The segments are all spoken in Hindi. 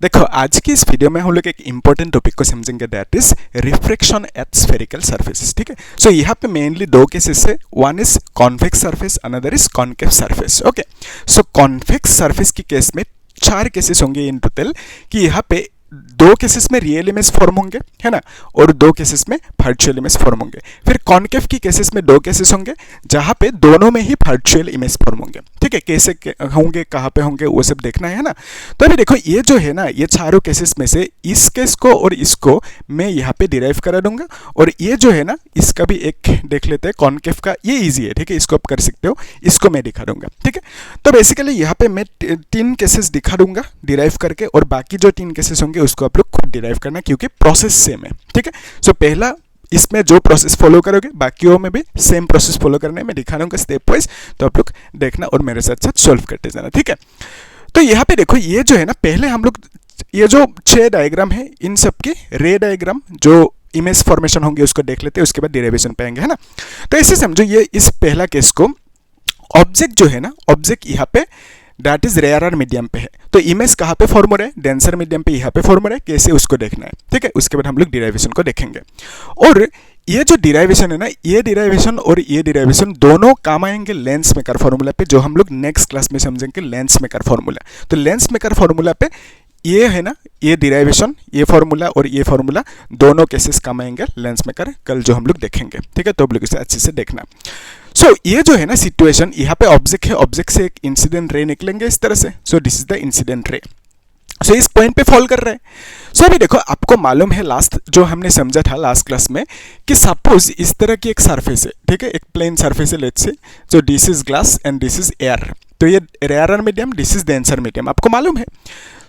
देखो आज की इस वीडियो में हम लोग एक इंपॉर्टेंट टॉपिक को समझेंगे, that is refraction at spherical surfaces. ठीक है, सो यहाँ पे मेनली दो केसेस है, one is convex surface, another is concave surface. Okay, so convex surface की केस में 4 केसेस होंगे इन टोटल, कि यहाँ पे 2 केसेस में रियल इमेज फॉर्म होंगे, है ना, और 2 केसेस में वर्चुअल इमेज फॉर्म होंगे। फिर कॉनकेव की केसेस में 2 केसेस होंगे जहां पे दोनों में ही वर्चुअल इमेज फॉर्म होंगे। ठीक है, कैसे होंगे, कहां पे होंगे, वो सब देखना है ना। तो अभी देखो ये जो है ना, ये चारों केसेस में से इस केस को और इसको मैं यहाँ पे डिराइव करा दूंगा, और ये जो है ना इसका भी एक देख लेते हैं कॉनकेव का। ये इजी है, ठीक है, इसको आप कर सकते हो, इसको मैं दिखा दूंगा। ठीक है, तो बेसिकली यहाँ पे मैं 3 केसेस दिखा दूंगा डिराइव करके, और बाकी जो 3 केसेस होंगे उसको आप लोग खुद डिराइव करना, क्योंकि प्रोसेस सेम है। ठीक है, सो पहला इसमें जो प्रोसेस फॉलो करोगे बाकियों में भी सेम प्रोसेस फॉलो करना है, मैं दिखा दूंगा स्टेप वाइज, तो आप लोग देखना और मेरे साथ साथ सॉल्व करते जाना। ठीक है, तो यहाँ पे देखो ये जो है ना, पहले हम लोग ये जो 6 डायग्राम है इन सब के रे डायग्राम जो इमेज फॉर्मेशन होंगे उसको देख लेते हैं, उसके बाद डेरिवेशन पे आएंगे, है ना। तो ऐसे समझो, ये इस पहला केस को ऑब्जेक्ट जो है ना, ऑब्जेक्ट यहाँ पे दैट इज रेयरर मीडियम पे है, तो इमेज कहाँ पे फॉर्म हो रहा है, डेंसर मीडियम पे यहाँ पे फॉर्म हो रहा है, कैसे उसको देखना है। ठीक है, उसके बाद हम लोग डिराइवेशन को देखेंगे। और ये जो डिराइवेशन है ना, ये डिराइवेशन और ये डिराइवेशन दोनों काम आएंगे लेंस मेकर फॉर्मूला पे, जो हम लोग नेक्स्ट क्लास में समझेंगे लेंस मेकर फॉर्मूला। तो लेंस मेकर फॉर्मूला पे ये है ना, ये डिराइवेशन, ये फॉर्मूला और ये फॉर्मूला दोनों केसेस काम आएंगे लेंस मेकर, कल जो हम लोग देखेंगे। ठीक है, तो आप लोग इसे अच्छे से देखना। सो ये जो है ना सिचुएशन, यहाँ पे ऑब्जेक्ट है, ऑब्जेक्ट से एक इंसिडेंट रे निकलेंगे इस तरह से। So this is the incident ray, so इस पॉइंट पे फॉल कर रहा है। सो अभी देखो, आपको मालूम है लास्ट जो हमने समझा था लास्ट क्लास में, कि सपोज इस तरह की एक सरफेस है, ठीक है, एक प्लेन सरफेस है लेट्स से, so this is glass and this is air. तो ये rarer medium, this is denser medium, आपको मालूम है।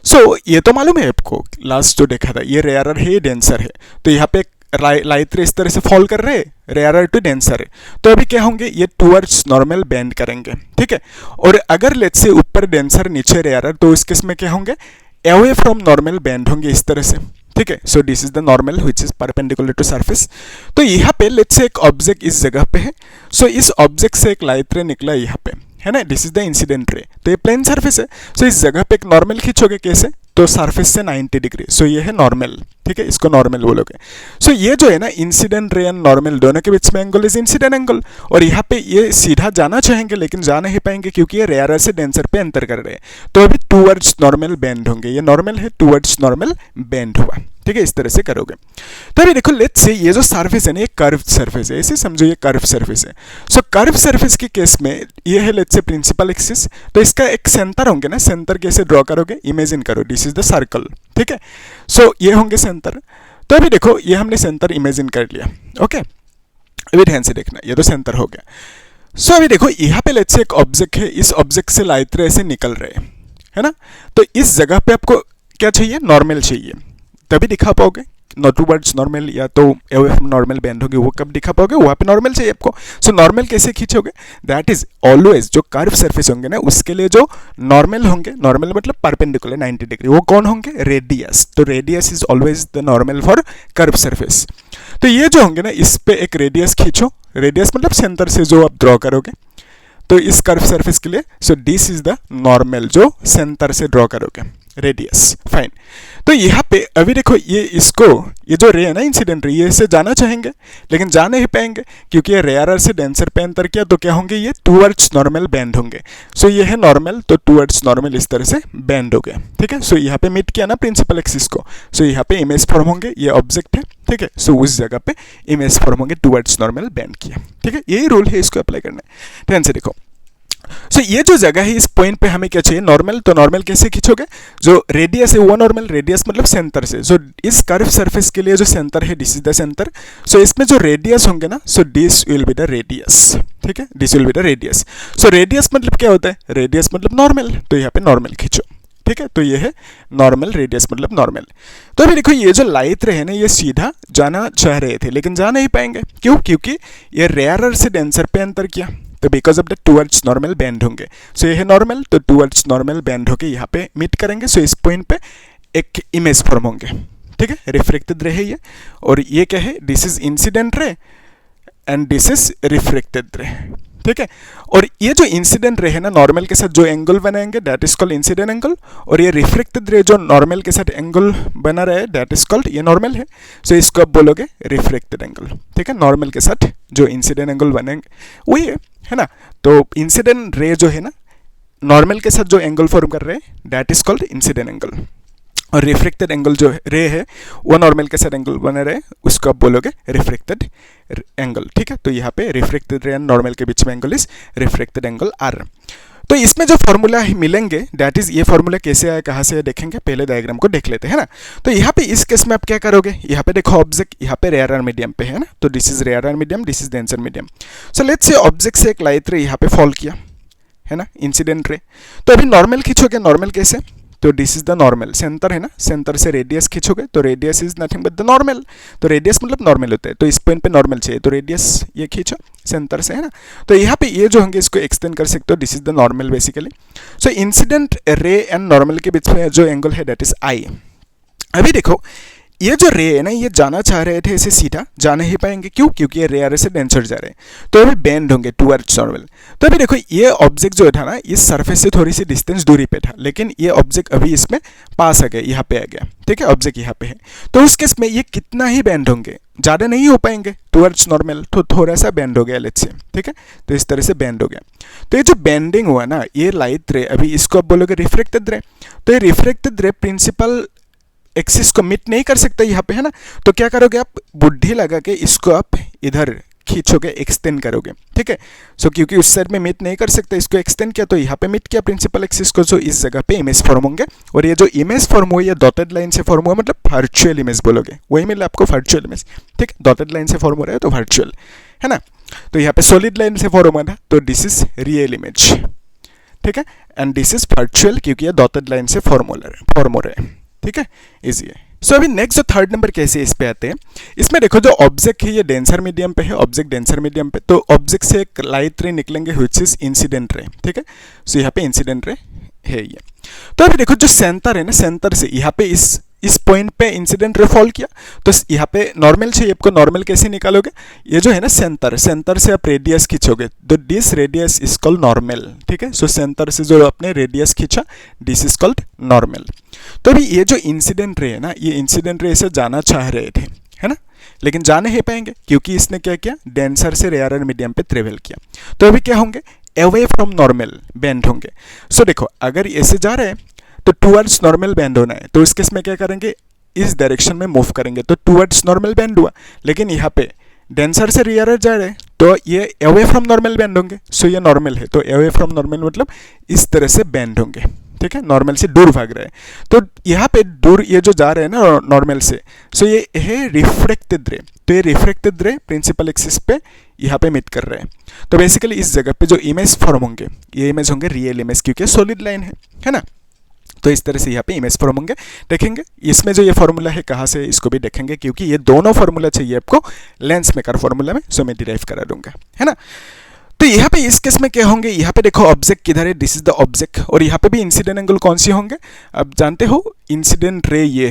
सो ये तो मालूम है आपको, लास्ट जो देखा था, ये रेयरर है, ये डेंसर है। तो यहाँ पे लाइट रे इस तरह से फॉल कर रहे हैं, रेयरर टू डेंसर है। तो अभी क्या होंगे, ये टूवर्ड्स नॉर्मल बेंड करेंगे। ठीक है, और अगर लेट्स से ऊपर डेंसर नीचे रेयरर, तो इस केस में क्या होंगे, अवे फ्रॉम नॉर्मल बेंड होंगे इस तरह से। ठीक है, so this is the normal which is perpendicular to surface. तो यहाँ पे लेट्स से एक ऑब्जेक्ट इस जगह पे है, सो इस ऑब्जेक्ट से एक लाइट रे निकला यहाँ पे, है ना, दिस इज द इंसिडेंट रे। तो ये प्लेन सरफेस है, सो इस जगह पे एक नॉर्मल खींचोगे कैसे, तो सरफेस से 90 डिग्री, सो ये है नॉर्मल। ठीक है, इसको नॉर्मल बोलोगे। सो ये जो है ना इंसिडेंट रे एंड नॉर्मल दोनों के बीच में एंगल इज इंसिडेंट एंगल, और यहाँ पे ये सीधा जाना चाहेंगे लेकिन जा नहीं पाएंगे, क्योंकि ये रेयरर से डेंसर पे एंटर कर रहे हैं। तो अभी टूवर्ड्स नॉर्मल बेंड होंगे, ये नॉर्मल है, टूवर्ड्स नॉर्मल बेंड हुआ। ठीक है, इस तरह से करोगे। तो अभी देखो लेट्स से ये जो सरफेस है ना, ये कर्व सरफेस है, ऐसे समझो ये कर्व सरफेस है। सो कर्व सरफेस के केस में ये है लेट्स से प्रिंसिपल एक्सिस, तो इसका एक सेंटर होंगे ना, सेंटर कैसे ड्रॉ करोगे, इमेजिन करो दिस इज द सर्कल। ठीक है, सो ये होंगे सेंटर। तो अभी देखो ये हमने सेंटर इमेजिन कर लिया। ओके, अभी ध्यान से देखना, ये तो सेंटर हो गया। सो अभी देखो यहाँ पे लेट्स से एक ऑब्जेक्ट है, इस ऑब्जेक्ट से लाइट रे ऐसे निकल रहे हैं, है ना। तो इस जगह पे आपको क्या चाहिए, नॉर्मल चाहिए, तभी दिखा पाओगे। नॉट टूवर्ड्स नॉर्मल या तो अवे फ्रॉम नॉर्मल बेंड होगी, वो कब दिखा पाओगे, वहाँ पे नॉर्मल चाहिए आपको। सो नॉर्मल कैसे खींचोगे, दैट इज ऑलवेज जो कर्व सरफेस होंगे ना, उसके लिए जो नॉर्मल होंगे, नॉर्मल मतलब परपेंडिकुलर 90 डिग्री, वो कौन होंगे, रेडियस। तो radius is always the normal for curve surface. तो ये जो होंगे ना, इस पे एक रेडियस खींचो, रेडियस मतलब सेंटर से जो आप ड्रॉ करोगे, तो इस कर्व सरफेस के लिए सो दिस इज द नॉर्मल जो सेंटर से ड्रॉ करोगे, रेडियस। फाइन, तो यहाँ पे अभी देखो ये इसको, ये जो रे है ना इंसिडेंट रे, ये इससे जाना चाहेंगे लेकिन जा नहीं पाएंगे, क्योंकि ये रेयरर से डेंसर पे एंटर किया, तो क्या होंगे, ये टूवर्ड्स नॉर्मल बेंड होंगे। सो ये है नॉर्मल, तो टूवर्ड्स नॉर्मल इस तरह से बेंड हो गया। ठीक है, सो यहाँ पे मीट किया ना प्रिंसिपल एक्सिस को, सो यहाँ पे इमेज फॉर्म होंगे, ये ऑब्जेक्ट है। ठीक है, सो उस जगह पे इमेज फॉर्म होंगे, टूवर्ड्स नॉर्मल बेंड किया। ठीक है, यही रूल है, इसको अप्लाई करना है। ध्यान से देखो, सो ये जो जगह है इस पॉइंट पे हमें क्या चाहिए, नॉर्मल। तो नॉर्मल कैसे खींचोगे, जो रेडियस है वो नॉर्मल, रेडियस मतलब सेंटर से। सो इस कर्व सरफेस के लिए जो सेंटर है, दिस इज द सेंटर। सो इसमें जो रेडियस होंगे ना, so this will be the radius. ठीक है, this will be the radius. So radius मतलब क्या होता है, रेडियस मतलब नॉर्मल, तो यहाँ पे नॉर्मल खींचो। ठीक है, तो ये है नॉर्मल, रेडियस मतलब नॉर्मल। तो अभी देखो ये जो लाइट रे है ना, ये सीधा जाना चाह रहे थे लेकिन जा नहीं पाएंगे, क्यों, क्योंकि ये रेयरर से डेंसर पे एंटर किया, तो because of the towards normal bend होंगे। सो ये है नॉर्मल, तो टूवर्ड्स नॉर्मल बेंड होके यहाँ पे मीट करेंगे। सो इस पॉइंट पे एक इमेज फॉर्म होंगे। ठीक है, रिफ्लेक्टेड रे है ये, और ये क्या है, this is incident ray and this is reflected ray. ठीक है। और ये जो इंसिडेंट रे है ना, नॉर्मल के साथ जो एंगल बनाएंगे that is called incident angle, और ये रिफ्लेक्टेड रे जो नॉर्मल के साथ एंगल बना रहा है दैट इज कॉल्ड, ये नॉर्मल है, सो इसको आप बोलोगे रिफ्लेक्टेड एंगल, ठीक है। नॉर्मल के साथ जो इंसिडेंट एंगल बनेंगे वही है ना। तो इंसिडेंट रे जो है ना, नॉर्मल के साथ जो एंगल फॉर्म कर रहे हैं that is called incident angle, और रिफ्लेक्टेड एंगल जो रे है वो नॉर्मल के साथ एंगल बने रहे, उसको आप बोलोगे रिफ्लेक्टेड एंगल, ठीक है। तो यहाँ पे रिफ्लेक्टेड रे एंड नॉर्मल के बीच में angle is reflected angle r. तो इसमें जो फॉर्मूला मिलेंगे दैट इज, ये फॉर्मूला कैसे आया कहाँ से देखेंगे, पहले डायग्राम को देख लेते हैं ना। तो यहाँ पे इस केस में आप क्या करोगे, यहाँ पे देखो ऑब्जेक्ट यहाँ पे रेयर आर मीडियम पे है ना, तो this is rarer medium, this is denser medium. So let's say object से एक लाइट रे यहाँ पे फॉल किया है ना, इंसिडेंट रे। तो अभी नॉर्मल खींचोगे, नॉर्मल कैसे, तो this is the normal, centre है ना, सेंटर से रेडियस खींचोगे तो radius is nothing but the normal, तो रेडियस मतलब नॉर्मल होता है, तो इस पॉइंट पे नॉर्मल चाहिए, तो रेडियस ये खींचो सेंटर से है ना। तो यहाँ पे ये जो होंगे इसको एक्सटेंड कर सकते हो, this is the normal basically. So incident ray and normal के बीच में जो एंगल है दैट इज आई। अभी देखो ये जो रे है ना, ये जाना चाह रहे थे इसे सीधा, जा नहीं पाएंगे, क्यों, क्योंकि ये रे आर से डेंसर जा रहे हैं, तो अभी बेंड होंगे टुवर्ड्स नॉर्मल। तो अभी देखो ये ऑब्जेक्ट जो था ना, इस सरफेस से थोड़ी सी डिस्टेंस दूरी पे था, लेकिन ये ऑब्जेक्ट अभी इसमें पास आ गया, यहाँ पे आ गया, ठीक है, ऑब्जेक्ट यहाँ पे है। तो उस केस में ये कितना ही बेंड होंगे, ज़्यादा नहीं हो पाएंगे टुवर्ड्स नॉर्मल, तो थोड़ा सा बेंड हो गया लेट्स से, ठीक है। तो इस तरह से बेंड हो गया। तो ये जो बेंडिंग हुआ ना, ये लाइट रे, अभी इसको आप बोलोगे रिफ्लेक्टेड रे। तो ये रिफ्लेक्टेड रे प्रिंसिपल एक्सिस को मीट नहीं कर सकता यहाँ पे है ना, तो क्या करोगे आप, बुद्धि लगा के इसको आप इधर खींचोगे, एक्सटेंड करोगे, ठीक है। सो क्योंकि उस साइड में मीट नहीं कर सकता, इसको एक्सटेंड किया तो यहाँ पे मीट किया प्रिंसिपल एक्सिस को, सो इस जगह पे इमेज फॉर्म होंगे। और ये जो इमेज फॉर्म हुई है डॉटेड लाइन से फॉर्म हुआ, मतलब वर्चुअल इमेज बोलोगे, वही मिला आपको वर्चुअल इमेज, ठीक, डॉटेड लाइन से फॉर्म हो रहा है तो वर्चुअल है ना। तो यहाँ पे सॉलिड लाइन से फॉर्म हुआ था, तो दिस इज रियल इमेज, ठीक है, एंड दिस इज वर्चुअल क्योंकि ये डॉटेड लाइन से फॉर्म हो रहा है, ठीक है, इजी है। सो अभी नेक्स्ट जो थर्ड नंबर कैसे इस पे आते हैं, इसमें देखो जो ऑब्जेक्ट है ये डेंसर मीडियम पे है, ऑब्जेक्ट डेंसर मीडियम पे, तो ऑब्जेक्ट से एक लाइट रे निकलेंगे व्हिच इज इंसिडेंट रे, ठीक है। सो यहाँ पे इंसिडेंट रे है ये। तो अभी देखो जो सेंटर है ना, सेंटर से यहाँ पे इस पॉइंट पे इंसिडेंट रे फॉल किया, तो यहाँ पे नॉर्मल चाहिए आपको, नॉर्मल कैसे निकालोगे, ये जो है ना सेंटर, सेंटर से आप रेडियस खींचोगे, तो this radius is called normal, ठीक है। सो सेंटर से जो आपने रेडियस खींचा दिस इज कॉल्ड नॉर्मल। तो अभी ये जो इंसिडेंट रे है ना, ये इंसिडेंट रे से जाना चाह रहे थे है ना, लेकिन जा नहीं पाएंगे क्योंकि इसने क्या किया, डेंसर से रेयर मीडियम पे ट्रेवल किया। तो अभी क्या होंगे, अवे फ्रॉम नॉर्मल बेंड होंगे। सो देखो अगर ऐसे जा रहे हैं तो टुवर्ड्स नॉर्मल बेंड होना है, तो इस केस में क्या करेंगे, इस डायरेक्शन में मूव करेंगे, तो टुवर्ड्स नॉर्मल बेंड हुआ। लेकिन यहाँ पे डेंसर से रेयर जा रहे हैं तो ये अवे फ्रॉम नॉर्मल बेंड होंगे, सो ये नॉर्मल है, तो अवे फ्रॉम नॉर्मल मतलब इस तरह से बेंड होंगे, ठीक है, नॉर्मल से दूर भाग रहे हैं। तो यहाँ पे दूर ये जो जा रहे हैं ना नॉर्मल से, सो ये है रिफ्लेक्टेड रे, तो ये रिफ्लेक्टेड रे प्रिंसिपल एक्सिस पे यहाँ पे मीट कर रहे हैं। तो बेसिकली इस जगह पे जो इमेज फॉर्म होंगे, ये इमेज होंगे रियल इमेज क्योंकि सॉलिड लाइन है ना। तो इस तरह से यहाँ पे इमेज फॉर्म होंगे, देखेंगे इसमें जो ये फॉर्मूला है कहाँ से, इसको भी देखेंगे क्योंकि ये दोनों फॉर्मूला चाहिए आपको लेंस मेकर फॉर्मूला में, सो मैं डिराइव करा दूंगा है ना। तो यहाँ पे इस केस में क्या होंगे, यहाँ पे देखो ऑब्जेक्ट किधर है, दिस इज द ऑब्जेक्ट, और यहाँ पे भी इंसिडेंट एंगल कौन सी होंगे, अब जानते हो इंसिडेंट रे ये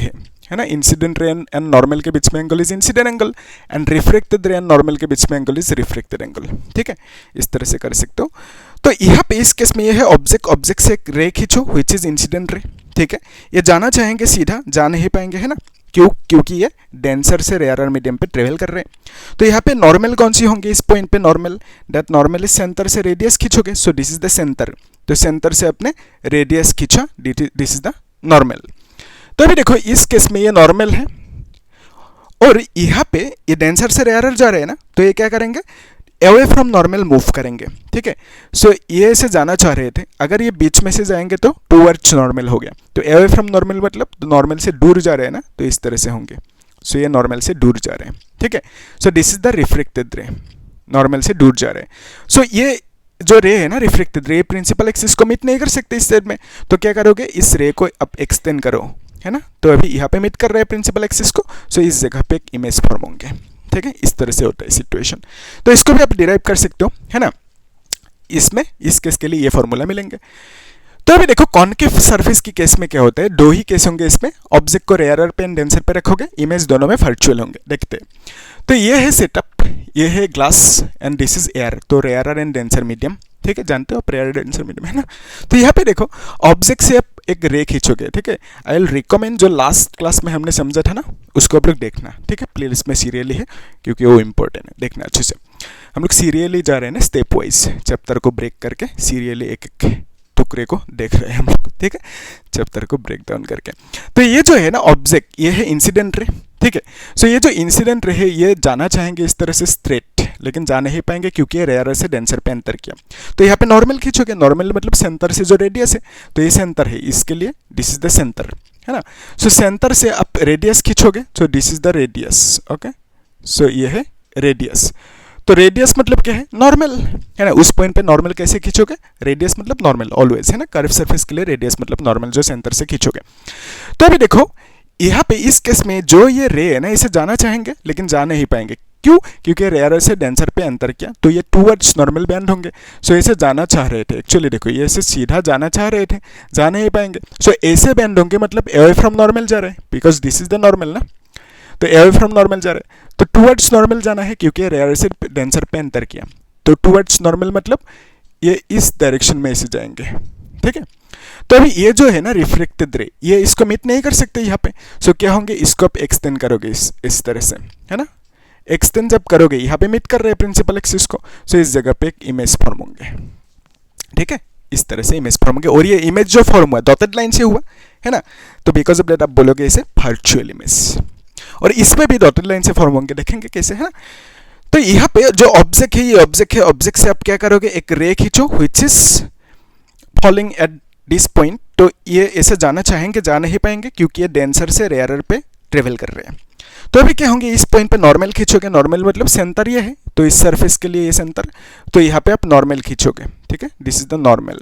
है ना, इंसिडेंट रे एंड नॉर्मल के बीच में angle is incident angle, and reflected ray and normal के बीच में एंगल इज रिफ्लेक्टेड एंगल, ठीक है, इस तरह से कर सकते हो। तो यहाँ पे इस केस में ये है ऑब्जेक्ट से एक रे खींचो व्हिच इज इंसिडेंट रे, ठीक है, ये जाना चाहेंगे सीधा, जा नहीं पाएंगे है ना, क्योंकि ये डेंसर से रेयर मीडियम पे ट्रेवल कर रहे हैं। तो यहाँ पे नॉर्मल कौन सी होंगे, इस पॉइंट पे normal, that normal is centre से रेडियस खींचोगे, so this is the centre, तो सेंटर से अपने रेडियस खींचा, दिस इज द नॉर्मल। तो अभी देखो इस केस में ये नॉर्मल है और यहाँ पे ये डेंसर से रेयर जा रहे हैं ना, तो ये क्या करेंगे, अवे फ्रॉम नॉर्मल मूव करेंगे, ठीक है। सो ये से जाना चाह रहे थे, अगर ये बीच में से जाएंगे तो टुवर्ड्स नॉर्मल हो गया, तो अवे फ्रॉम नॉर्मल मतलब नॉर्मल से दूर जा रहे हैं ना, तो इस तरह से होंगे, सो ये नॉर्मल से दूर जा रहे हैं, ठीक है। So this is the reflected ray, normal से दूर जा रहे हैं। सो ये जो रे है ना रिफ्लेक्टेड रे, प्रिंसिपल एक्सिस को मीट नहीं कर सकते इस साइड में, तो क्या करोगे, इस रे को अब एक्सटेंड करो है ना, तो अभी यहाँ पे मीट कर रहे हैं प्रिंसिपल एक्सिस को, सो इस जगह पे एक इमेज फॉर्म होंगे, ठीक है, इस तरह से होता है सिचुएशन। तो इसको भी आप डिराइव कर सकते हो है ना, इसमें इस केस के लिए ये फॉर्मूला मिलेंगे। तो अभी देखो कॉनकेव सरफेस की केस में क्या होता है, दो ही केस होंगे इसमें, ऑब्जेक्ट को रेयरर पे एंड डेंसर पे रखोगे, इमेज दोनों में वर्चुअल होंगे। देखते हैं, तो ये है सेटअप, ये है glass and this is air, तो रेयरर एंड डेंसर मीडियम, ठीक है, जानते हो आप रेयर डेंसर मीडियम है ना। तो यहाँ पे देखो ऑब्जेक्ट से आप एक रे खींचोगे, ठीक है। आई विल रिकमेंड जो लास्ट क्लास में हमने समझा था ना उसको आप लोग देखना, ठीक है, प्लेलिस्ट में सीरियली है क्योंकि वो इंपॉर्टेंट है, देखना अच्छे से। हम लोग सीरियली जा रहे हैं ना, स्टेप वाइज चैप्टर को ब्रेक करके सीरियली एक एक टुकड़े को देख रहे हैं हम लोग, ठीक है, चैप्टर को ब्रेक डाउन करके। तो ये जो है ना ऑब्जेक्ट, ये है इंसिडेंट रे, ठीक है। सो ये जो इंसिडेंट रे है ये जाना चाहेंगे इस तरह से स्ट्रेट, लेकिन जा नहीं पाएंगे क्योंकि ये रेयर से डेंसर पे एंटर किया। तो यहाँ पे नॉर्मल खींचोगे, नॉर्मल मतलब सेंटर से जो रेडियस है, तो ये सेंटर है, इसके लिए दिस इज द सेंटर, है ना। सो सेंटर से आप रेडियस खींचोगे, so this is the radius, okay. So ये है रेडियस, तो रेडियस मतलब क्या है, नॉर्मल, है ना। उस पॉइंट पे नॉर्मल कैसे खींचोगे, रेडियस मतलब नॉर्मल ऑलवेज, है ना, कर्व सरफेस के लिए रेडियस मतलब नॉर्मल जो सेंटर से खींचोगे। तो अभी देखो यहाँ पे इस केस में जो ये रे है ना इसे जाना चाहेंगे लेकिन जा नहीं पाएंगे, क्यों, क्योंकि रेयर से डेंसर पे एंटर किया, तो ये टूवर्ड्स नॉर्मल बैंड होंगे। सो ऐसे जाना चाह रहे थे, एक्चुअली देखो ये ऐसे सीधा जाना चाह रहे थे, जा नहीं पाएंगे। सो ऐसे बैंड होंगे मतलब अवे फ्रॉम नॉर्मल जा रहे हैं, because this is the normal ना, तो अवे फ्रॉम नॉर्मल जा रहे हैं, तो टूवर्ड्स नॉर्मल जाना है क्योंकि रेयर से डेंसर पे एंटर किया, तो टूवर्ड्स नॉर्मल मतलब ये इस डायरेक्शन में ऐसे जाएंगे, ठीक है। तो अभी ये जो है ना रिफ्लेक्टेड रे, ये इसको मीट नहीं कर सकते यहाँ पे, सो क्या होंगे, इसको आप एक्सटेंड करोगे इस तरह से, है ना। एक्सटेंड जब करोगे, यहाँ पे मीट कर रहे हैं प्रिंसिपल एक्सिस को, सो इस जगह पे एक इमेज फॉर्म होंगे, ठीक है, इस तरह से इमेज फॉर्म होंगे। और ये इमेज जो फॉर्म हुआ डॉटेड लाइन से हुआ, है ना, तो बिकॉज ऑफ दैट आप बोलोगे इसे वर्चुअल इमेज। और इसमें भी डॉटेड लाइन से फॉर्म होंगे, देखेंगे कैसे, है ना। तो यहाँ पे जो ऑब्जेक्ट है, ये ऑब्जेक्ट है, ऑब्जेक्ट से आप क्या करोगे, एक रे खींचो which is falling eight this point, तो ये ऐसे जाना चाहेंगे, जा नहीं पाएंगे क्योंकि ये डेंसर से रेयरर पे ट्रेवल कर रहे हैं। तो अभी क्या होंगे, इस पॉइंट पे नॉर्मल खींचोगे, नॉर्मल मतलब सेंटर ये है, तो इस सरफेस के लिए ये सेंटर, तो यहाँ पे आप नॉर्मल खींचोगे, ठीक है, दिस इज द नॉर्मल।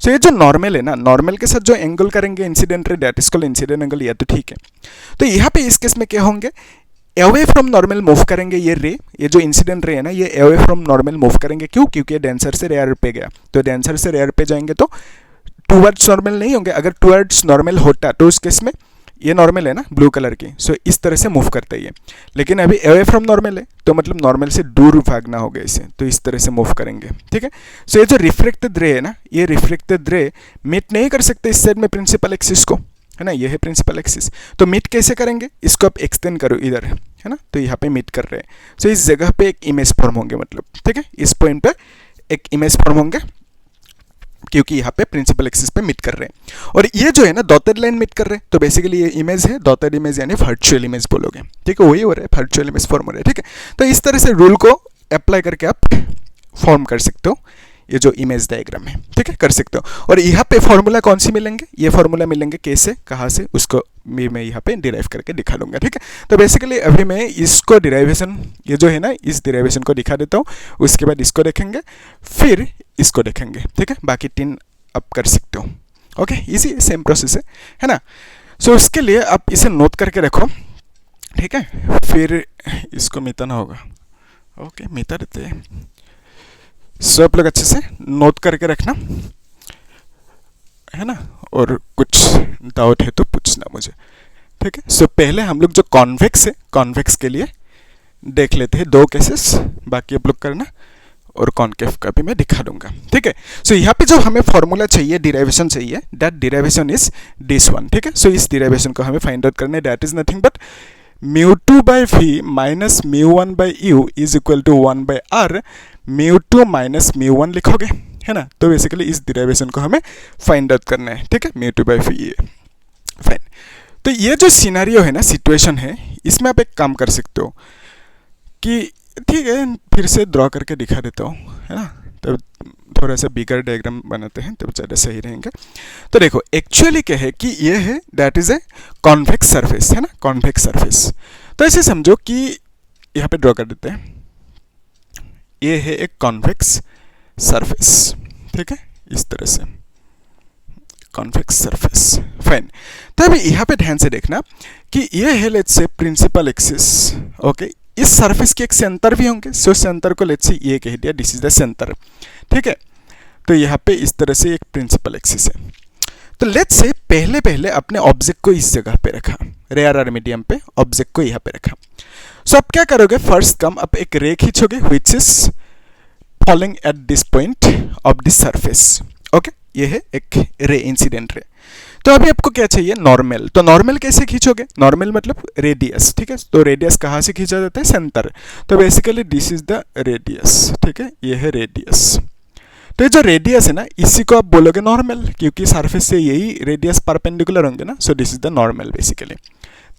सो ये जो नॉर्मल है ना, नॉर्मल के साथ जो एंगल करेंगे incident ray, that is called incident angle, या तो ठीक है। तो यहाँ पे इस केस में क्या होंगे, अवे फ्रॉम नॉर्मल मूव करेंगे ये रे, ये जो इंसिडेंट रे है ना, ये अवे फ्रॉम नॉर्मल मूव करेंगे, क्यों, क्योंकि डेंसर से रेयर पे गया, तो डेंसर से रेयर पे जाएंगे तो टूवर्ड्स नॉर्मल नहीं होंगे। अगर टूवर्ड्स नॉर्मल होता तो उस केस में ये नॉर्मल है ना ब्लू कलर की, सो इस तरह से मूव करता है ये, लेकिन अभी अवे फ्रॉम नॉर्मल है तो मतलब नॉर्मल से दूर भागना होगा इसे, तो इस तरह से मूव करेंगे, ठीक है। सो ये जो रिफ्लेक्टेड रे है ना, ये रिफ्लेक्टेड रे मीट नहीं कर सकते इस साइड में प्रिंसिपल एक्सिस को, है ना, ये है प्रिंसिपल एक्सिस, तो मीट कैसे करेंगे, इसको आप एक्सटेंड करो इधर, है ना, तो यहाँ पे मीट कर रहे हैं, सो इस जगह पे एक इमेज फॉर्म होंगे, मतलब ठीक है, इस पॉइंट पे एक इमेज फॉर्म होंगे क्योंकि यहाँ पे प्रिंसिपल एक्सिस पे मीट कर रहे हैं। और ये जो है ना डॉटेड लाइन मीट कर रहे हैं, तो बेसिकली ये इमेज है, डॉटेड इमेज यानी वर्चुअल इमेज बोलोगे, ठीक है, वही हो रहा है, वर्चुअल इमेज फॉर्म हो रहा है, ठीक है। तो इस तरह से रूल को अप्लाई करके आप फॉर्म कर सकते हो ये जो इमेज डायग्राम है, ठीक है, कर सकते हो। और यहाँ पे फॉर्मूला कौन सी मिलेंगे, ये फॉर्मूला मिलेंगे कैसे, कहाँ से, उसको मैं यहाँ पे डिराइव करके दिखा दूंगा, ठीक है। तो बेसिकली अभी मैं इसको डिराइवेशन, ये जो है ना इस डिराइवेशन को दिखा देता हूँ, उसके बाद इसको देखेंगे, फिर इसको देखेंगे, ठीक है, बाकी 3 आप कर सकते हो, ओके, इजी सेम प्रोसेस है ना। सो उसके लिए आप इसे नोट करके रखो, ठीक है, फिर इसको मिटाना होगा, ओके, मिटा देते हैं। सो आप लोग अच्छे से नोट करके रखना, है ना, और कुछ डाउट है तो पूछना मुझे, ठीक है। सो पहले हम लोग जो कॉन्वेक्स है, कॉन्वेक्स के लिए देख लेते हैं 2 केसेस, बाकी आप लोग करना, और कॉन्केव का भी मैं दिखा दूंगा, ठीक है। सो यहाँ पे जो हमें फॉर्मूला चाहिए, डिराइवेशन चाहिए, that derivation is this one, ठीक है। सो इस डिराइवेशन को हमें फाइंड आउट करना है, that is nothing but μ2/v minus μ1/u is equal to 1/r, μ2 minus μ1 लिखोगे, है ना। तो बेसिकली इस डिराइवेशन को हमें फाइंड आउट करना है, ठीक है, μ2/v, ये फाइन। तो ये जो सिनेरियो है ना, सिचुएशन है, इसमें आप एक काम कर सकते हो कि ठीक है, फिर से ड्रॉ करके दिखा देता हूँ, है ना, तब थोड़ा सा बिगर डायग्राम बनाते हैं तब ज़्यादा सही रहेंगे। तो देखो एक्चुअली क्या है कि ये है that is a convex surface, है ना, कॉन्वेक्स सरफेस। तो ऐसे समझो कि यहाँ पे ड्रॉ कर देते हैं, ये है एक कॉन्वेक्स सरफेस, ठीक है, इस तरह से कॉन्वेक्स सरफेस, फाइन। तो अभी यहाँ पे ध्यान से देखना कि ये है let's say principal axis, okay, इस सरफेस के एक सेंटर भी होंगे, सो सेंटर को लेट्स से ये कह दिया दिस इज द सेंटर, ठीक है। तो यहाँ पे इस तरह से एक प्रिंसिपल एक्सिस है। तो लेट्स से पहले अपने ऑब्जेक्ट को इस जगह पे रखा, रेयर आर मीडियम पे ऑब्जेक्ट को यहाँ पे रखा। सो अब क्या करोगे, फर्स्ट कम अब एक रे खींचोगे which is following at this point of this surface. Okay, ये है एक रे, इंसिडेंट रे। तो अभी आपको क्या चाहिए, नॉर्मल। तो नॉर्मल कैसे खींचोगे, नॉर्मल मतलब रेडियस, ठीक है। तो रेडियस कहाँ से खींचा जाता है, सेंटर। तो basically this is the radius, ठीक है, ये है रेडियस। तो ये जो रेडियस है ना, इसी को आप बोलोगे नॉर्मल, क्योंकि सरफेस से यही रेडियस परपेंडिकुलर होंगे ना। सो this is the normal basically.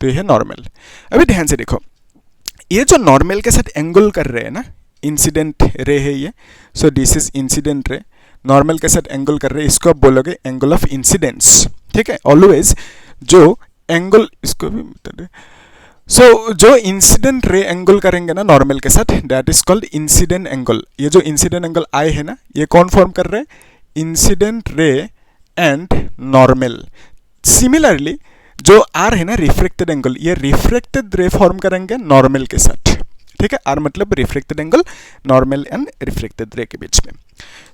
तो ये है नॉर्मल। अभी ध्यान से देखो, ये जो नॉर्मल के साथ एंगल कर रहे हैं ना, इंसिडेंट रे है ये। सो this is incident ray, normal के साथ एंगल कर रहे हैं, इसको आप बोलोगे एंगल ऑफ इंसिडेंस, ठीक है। ऑलवेज जो एंगल, इसको भी जो इंसिडेंट रे एंगल करेंगे ना नॉर्मल के साथ, that is called incident angle. ये जो इंसिडेंट एंगल आई है ना, ये कौन फॉर्म कर रहे हैं, incident ray and normal. Similarly जो आर है ना, रिफ्लेक्टेड एंगल, ये रिफ्लेक्टेड रे फॉर्म करेंगे नॉर्मल के साथ, ठीक है। आर मतलब reflected angle, normal and reflected ray के बीच में।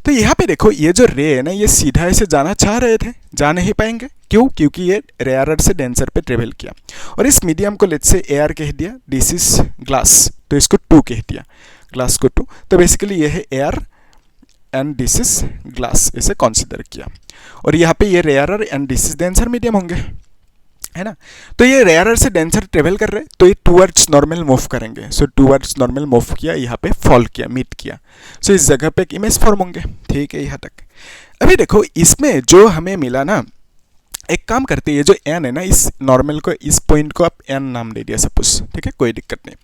तो यहाँ पे देखो, ये जो रे है ना, ये सीधा ऐसे जाना चाह रहे थे, जा नहीं पाएंगे। क्यों, क्योंकि ये रेयरर से डेंसर पे ट्रेवल किया, और इस मीडियम को लेट्स से एयर कह दिया, दिस इज ग्लास, तो इसको 2 कह दिया, ग्लास को 2। तो बेसिकली ये है air and this is glass, इसे कंसीडर किया। और यहाँ पे ये rarer and this is denser medium होंगे, है ना। तो ये रेयरर से डेंसर ट्रेवल कर रहे, तो ये टूवर्ड्स नॉर्मल मूव करेंगे। सो टूवर्ड्स नॉर्मल मूव किया, यहाँ पे फॉल किया, मीट किया। सो इस जगह पे एक इमेज फॉर्म होंगे, ठीक है, यहाँ तक। अभी देखो, इसमें जो हमें मिला ना, एक काम करते हैं, ये जो एन है ना, इस नॉर्मल को, इस पॉइंट को आप एन नाम दे दिया सपोज, ठीक है, कोई दिक्कत नहीं।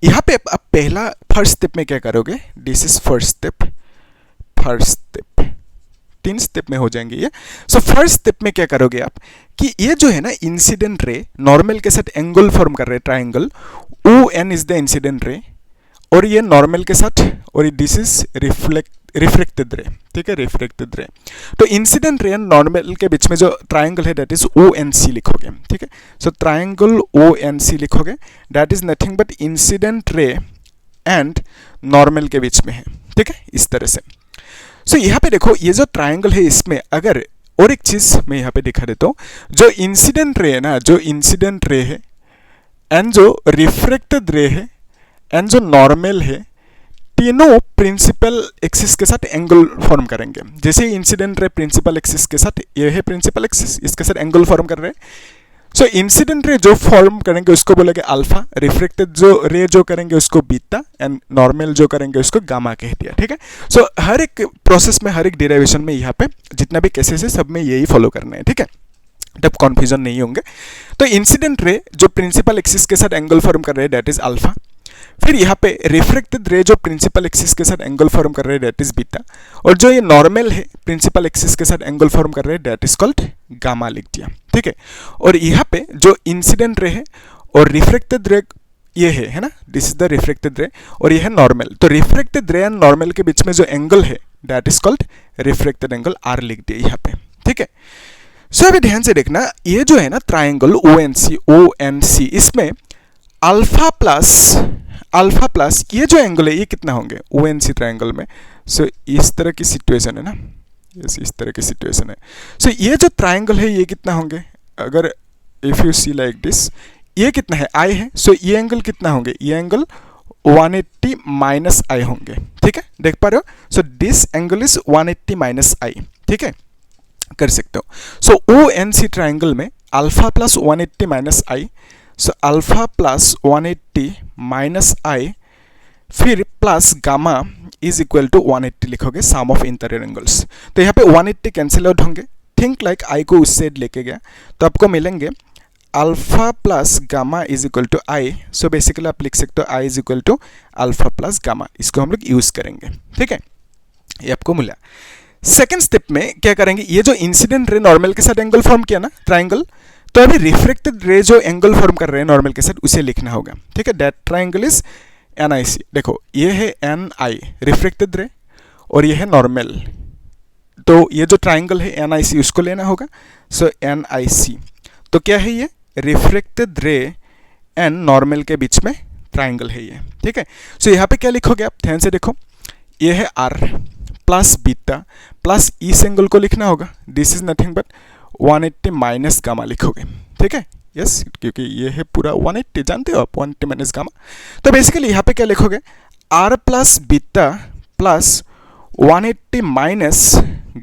यहाँ पे आप पहला फर्स्ट स्टेप में क्या करोगे, this is first step, 3 step में हो जाएंगे ये। सो फर्स्ट स्टेप में क्या करोगे आप, कि ये जो है ना इंसिडेंट रे, नॉर्मल के साथ एंगल फॉर्म कर रहे हैं, triangle, O N is the incident ray, और ये नॉर्मल के साथ, और दिस इज रिफ्लेक्टेड रे, ठीक है, रिफ्लेक्टेड रे। तो इंसिडेंट रे एंड नॉर्मल के बीच में जो ट्राइंगल है, that is O N C लिखोगे, ठीक है। So triangle O N C लिखोगे, that is nothing but incident ray and normal के बीच में है, ठीक है, इस तरह से। सो यहाँ पे देखो, ये जो ट्राइंगल है, इसमें अगर और एक चीज मैं यहाँ पे दिखा देता हूँ, जो इंसिडेंट रे है ना, जो इंसिडेंट रे है एंड जो रिफ्लेक्टेड रे है एंड जो नॉर्मल है, तीनों प्रिंसिपल एक्सिस के साथ एंगल फॉर्म करेंगे। जैसे इंसिडेंट रे प्रिंसिपल एक्सिस के साथ, ये है प्रिंसिपल एक्सिस, इसके साथ एंगल फॉर्म कर रहे हैं। सो इंसिडेंट रे जो फॉर्म करेंगे उसको बोलेंगे अल्फा, रिफ्लेक्टेड जो रे जो करेंगे उसको बीटा, एंड नॉर्मल जो करेंगे उसको गामा कह दिया, ठीक है। सो हर एक प्रोसेस में, हर एक डेरिवेशन में, यहाँ पे जितना भी केसेस है, सब में यही फॉलो करना है, ठीक है, तब कन्फ्यूजन नहीं होंगे। तो इंसिडेंट रे जो प्रिंसिपल एक्सिस के साथ एंगल फॉर्म कर रहे हैं, दैट इज अल्फा। फिर यहाँ पे रिफ्लेक्टेड रे जो प्रिंसिपल एक्सिस के साथ एंगल फॉर्म कर रहे हैं, दैट इज बीटा। और जो ये नॉर्मल है प्रिंसिपल एक्सिस के साथ एंगल फॉर्म कर रहे हैं, दैट इज कॉल्ड गामा लिख दिया, ठीक है। और यहाँ पे जो इंसिडेंट रे है और रिफ्लेक्टेड रे ये है ना, this is the reflected ray, और ये है नॉर्मल। तो रिफ्लेक्टेड रे एंड नॉर्मल के बीच में जो एंगल है, that is called reflected angle, r लिख दिया यहाँ पे, ठीक है। सो अभी ध्यान से देखना, ये जो है ना ट्राइंगल ओ एन सी, इसमें अल्फा प्लस ये जो एंगल है, ये कितना होंगे ओ एन सी ट्राइंगल में। सो इस तरह की सिचुएशन है ना, इस तरह की सिचुएशन है। सो ये जो ट्राइंगल है, ये कितना होंगे, अगर if you see like this, ये कितना है, आई है। सो ये एंगल कितना होंगे, ये एंगल 180 माइनस आई होंगे, ठीक है, देख पा रहे हो। So this angle is 180 minus i, ठीक है, कर सकते हो। So O N C triangle में alpha plus 180 minus i, so alpha plus 180 minus i, फिर plus gamma is equal to 180 लिखोगे, सम ऑफ इंटीरियर एंगल्स। तो यहाँ पे 180 कैंसिल आउट होंगे, थिंक लाइक आई को उस साइड लेके गया, तो आपको मिलेंगे alpha plus gamma is equal to i. So basically आप लिख सकते हो i is equal to alpha plus gamma, इसको हम लोग यूज करेंगे, ठीक है, ये आपको मिला। सेकेंड स्टेप में क्या करेंगे, ये जो इंसिडेंट रे नॉर्मल के साथ एंगल फॉर्म किया ना ट्राइंगल, तो अभी रिफ्लेक्टेड रे जो एंगल फॉर्म कर रहे हैं नॉर्मल के साथ, उसे लिखना होगा, ठीक है। That triangle is an I सी। देखो ये है एन आई रिफ्लेक्टेड रे, और ये है नॉर्मल, तो ये जो ट्राइंगल है एन आई सी, उसको लेना होगा। सो एन आई सी, तो क्या है, ये रिफ्लेक्टेड रे एंड नॉर्मल के बीच में ट्राइंगल है ये, ठीक है। सो यहाँ पे क्या लिखोगे आप, ध्यान से देखो, ये है आर प्लस बीटा प्लस इस एंगल को लिखना होगा, this is nothing but 180 minus gamma लिखोगे, ठीक है। यस, क्योंकि ये है पूरा 180, जानते हो आप 180 माइनस गामा। तो बेसिकली यहाँ पे क्या लिखोगे, r plus beta plus 180 minus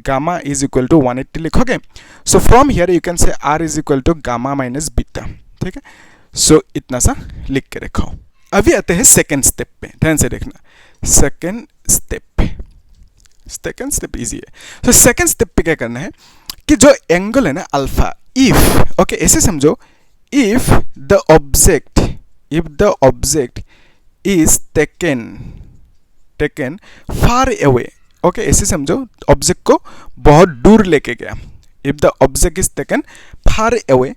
gamma is equal to 180 लिखोगे। So from here you can say r is equal to gamma minus beta, ठीक है। सो इतना सा लिख के रखो। अभी आते हैं सेकेंड स्टेप पे, ध्यान से देखना। सेकेंड स्टेप इजी है। तो सेकेंड स्टेप पे क्या करना है कि जो एंगल है ना अल्फा, इफ ओके ऐसे समझो, if the object is taken far away, okay ऐसे समझो ऑब्जेक्ट को बहुत दूर लेके गया। If the object is taken far away,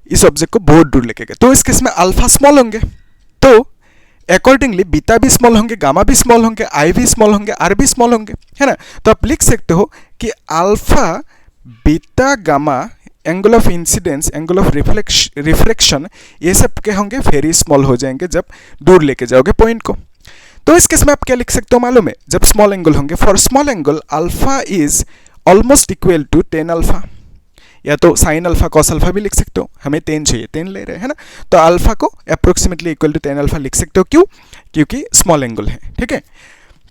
इस ऑब्जेक्ट को बहुत दूर लेके गया, तो इस केस में अल्फा स्मॉल होंगे, तो अकॉर्डिंगली बीटा भी स्मॉल होंगे, गामा भी स्मॉल होंगे, आई भी स्मॉल होंगे, आर भी स्मॉल होंगे, है ना। तो आप लिख सकते हो कि alpha beta gamma angle of incidence, angle of reflection, ये सब के होंगे वेरी स्मॉल हो जाएंगे जब दूर लेके जाओगे पॉइंट को। तो इस केस में आप क्या लिख सकते हो मालूम है, जब स्मॉल एंगल होंगे, for small angle alpha is almost equal to 10 alpha, या तो साइन अल्फा कॉस अल्फा भी लिख सकते हो, हमें 10 चाहिए, 10 ले रहे हैं ना, तो अल्फा को अप्रोक्सीमेटली इक्वल टू 10 अल्फा लिख सकते हो। क्यों? क्योंकि स्मॉल एंगल है, ठीक है।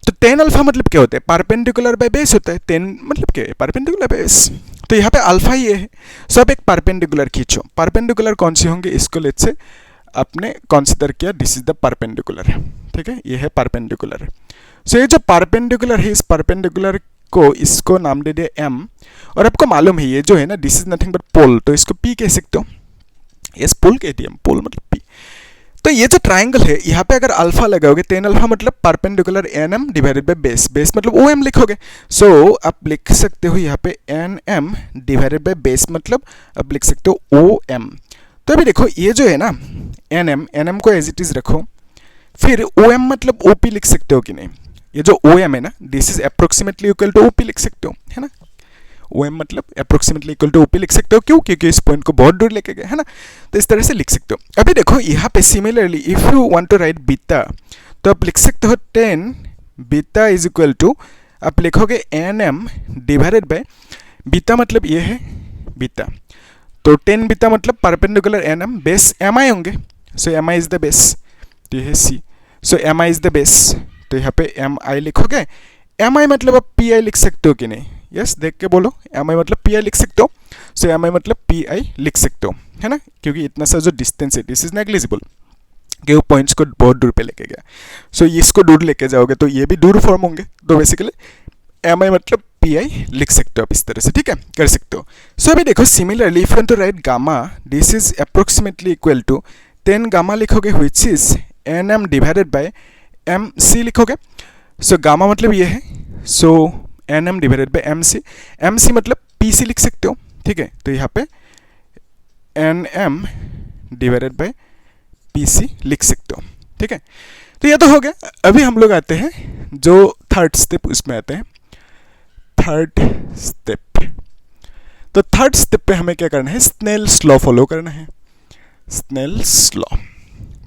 तो 10 अल्फा मतलब क्या होता है, परपेंडिकुलर बाय बेस होता है। 10 मतलब क्या है, परपेंडिकुलर बाय बेस, तो यहाँ पे अल्फा ये है। सो अब एक परपेंडिकुलर खींचो, परपेंडिकुलर कौन सी होंगे, इसको लेट्स से आपने कंसीडर किया, दिस इज द परपेंडिकुलर, ठीक है, ये है परपेंडिकुलर। सो ये जो परपेंडिकुलर है, इस परपेंडिकुलर को इसको नाम दे दिया m, और आपको मालूम है ये जो है ना, दिस इज नथिंग बट पोल, तो इसको p कह सकते हो। यस, पोल कहते हैं, पोल मतलब p। तो ये जो ट्राइंगल है, यहाँ पे अगर अल्फा लगाओगे, 10 अल्फा मतलब perpendicular nm divided by base, base मतलब om लिखोगे। सो आप लिख सकते हो यहाँ पे nm डिवाइडेड बाय बेस, मतलब आप लिख सकते हो om। तो अभी देखो ये जो है ना nm को एज इट इज रखो, फिर om मतलब op लिख सकते हो कि नहीं, ये जो OM है ना, this is approximately equal to OP लिख सकते हो, है ना। OM मतलब अप्रोक्सीमेटली इक्वल टू OP लिख सकते हो, क्यों? क्योंकि इस पॉइंट को बहुत दूर लेके गए, है ना। तो इस तरह से लिख सकते हो। अभी देखो यहाँ पे similarly if you want to write beta, तो आप लिख सकते हो 10 बीटा इज इक्वल टू, आप लिखोगे nm डिवाइडेड बाय बीटा, मतलब ये है बीटा, तो 10 बीटा मतलब परपेंडिकुलर nm, बेस mi होंगे, सो mi इज द बेस, तो ये है c, so mi is the base, तो यहाँ पे mi लिखोगे। mi मतलब आप pi लिख सकते हो कि नहीं, यस देख के बोलो, mi मतलब pi लिख सकते हो, सो mi मतलब pi लिख सकते हो, है ना, क्योंकि इतना सा जो डिस्टेंस है, दिस इज नेग्लिजिबल, कि वो पॉइंट्स को बहुत दूर पे लेके गया। सो इसको दूर लेके जाओगे तो ये भी दूर फॉर्म होंगे, तो बेसिकली mi मतलब pi लिख सकते हो आप इस तरह से, ठीक है, कर सकते हो। सो अभी देखो similarly if you want to write gamma, this is approximately equal to 10 gamma लिखोगे, which is nm divided by mc लिखोगे। सो गामा मतलब ये है, so nm divided by mc मतलब pc लिख सकते हो, ठीक है। तो यहाँ पे nm डिवाइडेड बाय pc लिख सकते हो, ठीक है। तो ये तो हो गया। अभी हम लोग आते हैं जो थर्ड स्टेप, उसमें आते हैं थर्ड स्टेप। तो थर्ड स्टेप पे हमें क्या करना है, स्नेल्स लॉ फॉलो करना है, स्नेल्स लॉ,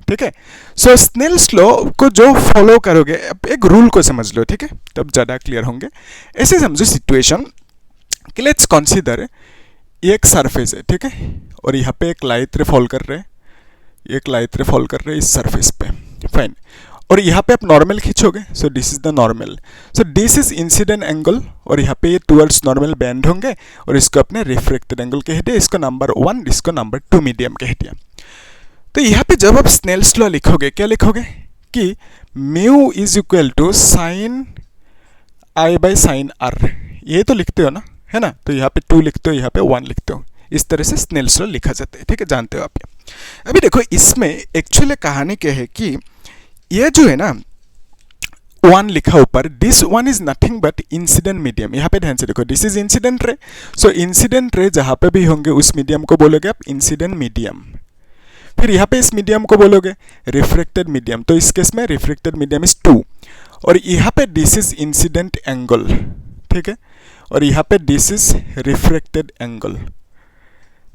ठीक है। सो स्नेल्स लॉ को जो फॉलो करोगे, एक रूल को समझ लो, ठीक है, तब ज़्यादा क्लियर होंगे। ऐसे समझो सिचुएशन कि लेट्स कंसीडर एक सरफेस है, ठीक है, और यहाँ पे एक लाइट रे फॉल कर रहे हैं, एक लाइट रे फॉल कर रहे हैं इस सरफेस पे, फाइन, और यहाँ पे आप नॉर्मल खींचोगे, so this is the normal, so this is incident angle, और यहाँ पे ये टुवर्ड्स नॉर्मल बैंड होंगे, और इसको अपने रिफ्रैक्टेड एंगल कह दिया, इसको नंबर 1, इसको नंबर 2 मीडियम कह दिया। तो यहाँ पे जब आप स्नेल्स लॉ लिखोगे, क्या लिखोगे कि mu is equal to sine i by sine r, ये तो लिखते हो ना, है ना। तो यहाँ पे 2 लिखते हो, यहाँ पे 1 लिखते हो, इस तरह से स्नेल्स लॉ लिखा जाता है, ठीक है, जानते हो आप ये। अभी देखो इसमें एक्चुअली कहानी क्या है कि ये जो है ना 1 लिखा ऊपर, this 1 is nothing but incident medium. यहाँ पे ध्यान से देखो, this is incident ray, so incident रे जहाँ पे भी होंगे उस मीडियम को बोलोगे आप इंसिडेंट मीडियम। फिर यहाँ पे इस मीडियम को बोलोगे रिफ्रैक्टेड मीडियम, तो इस केस में रिफ्रैक्टेड मीडियम इज 2, और यहाँ पे दिस इज इंसिडेंट एंगल, ठीक है, और यहाँ पे दिस इज रिफ्रैक्टेड एंगल।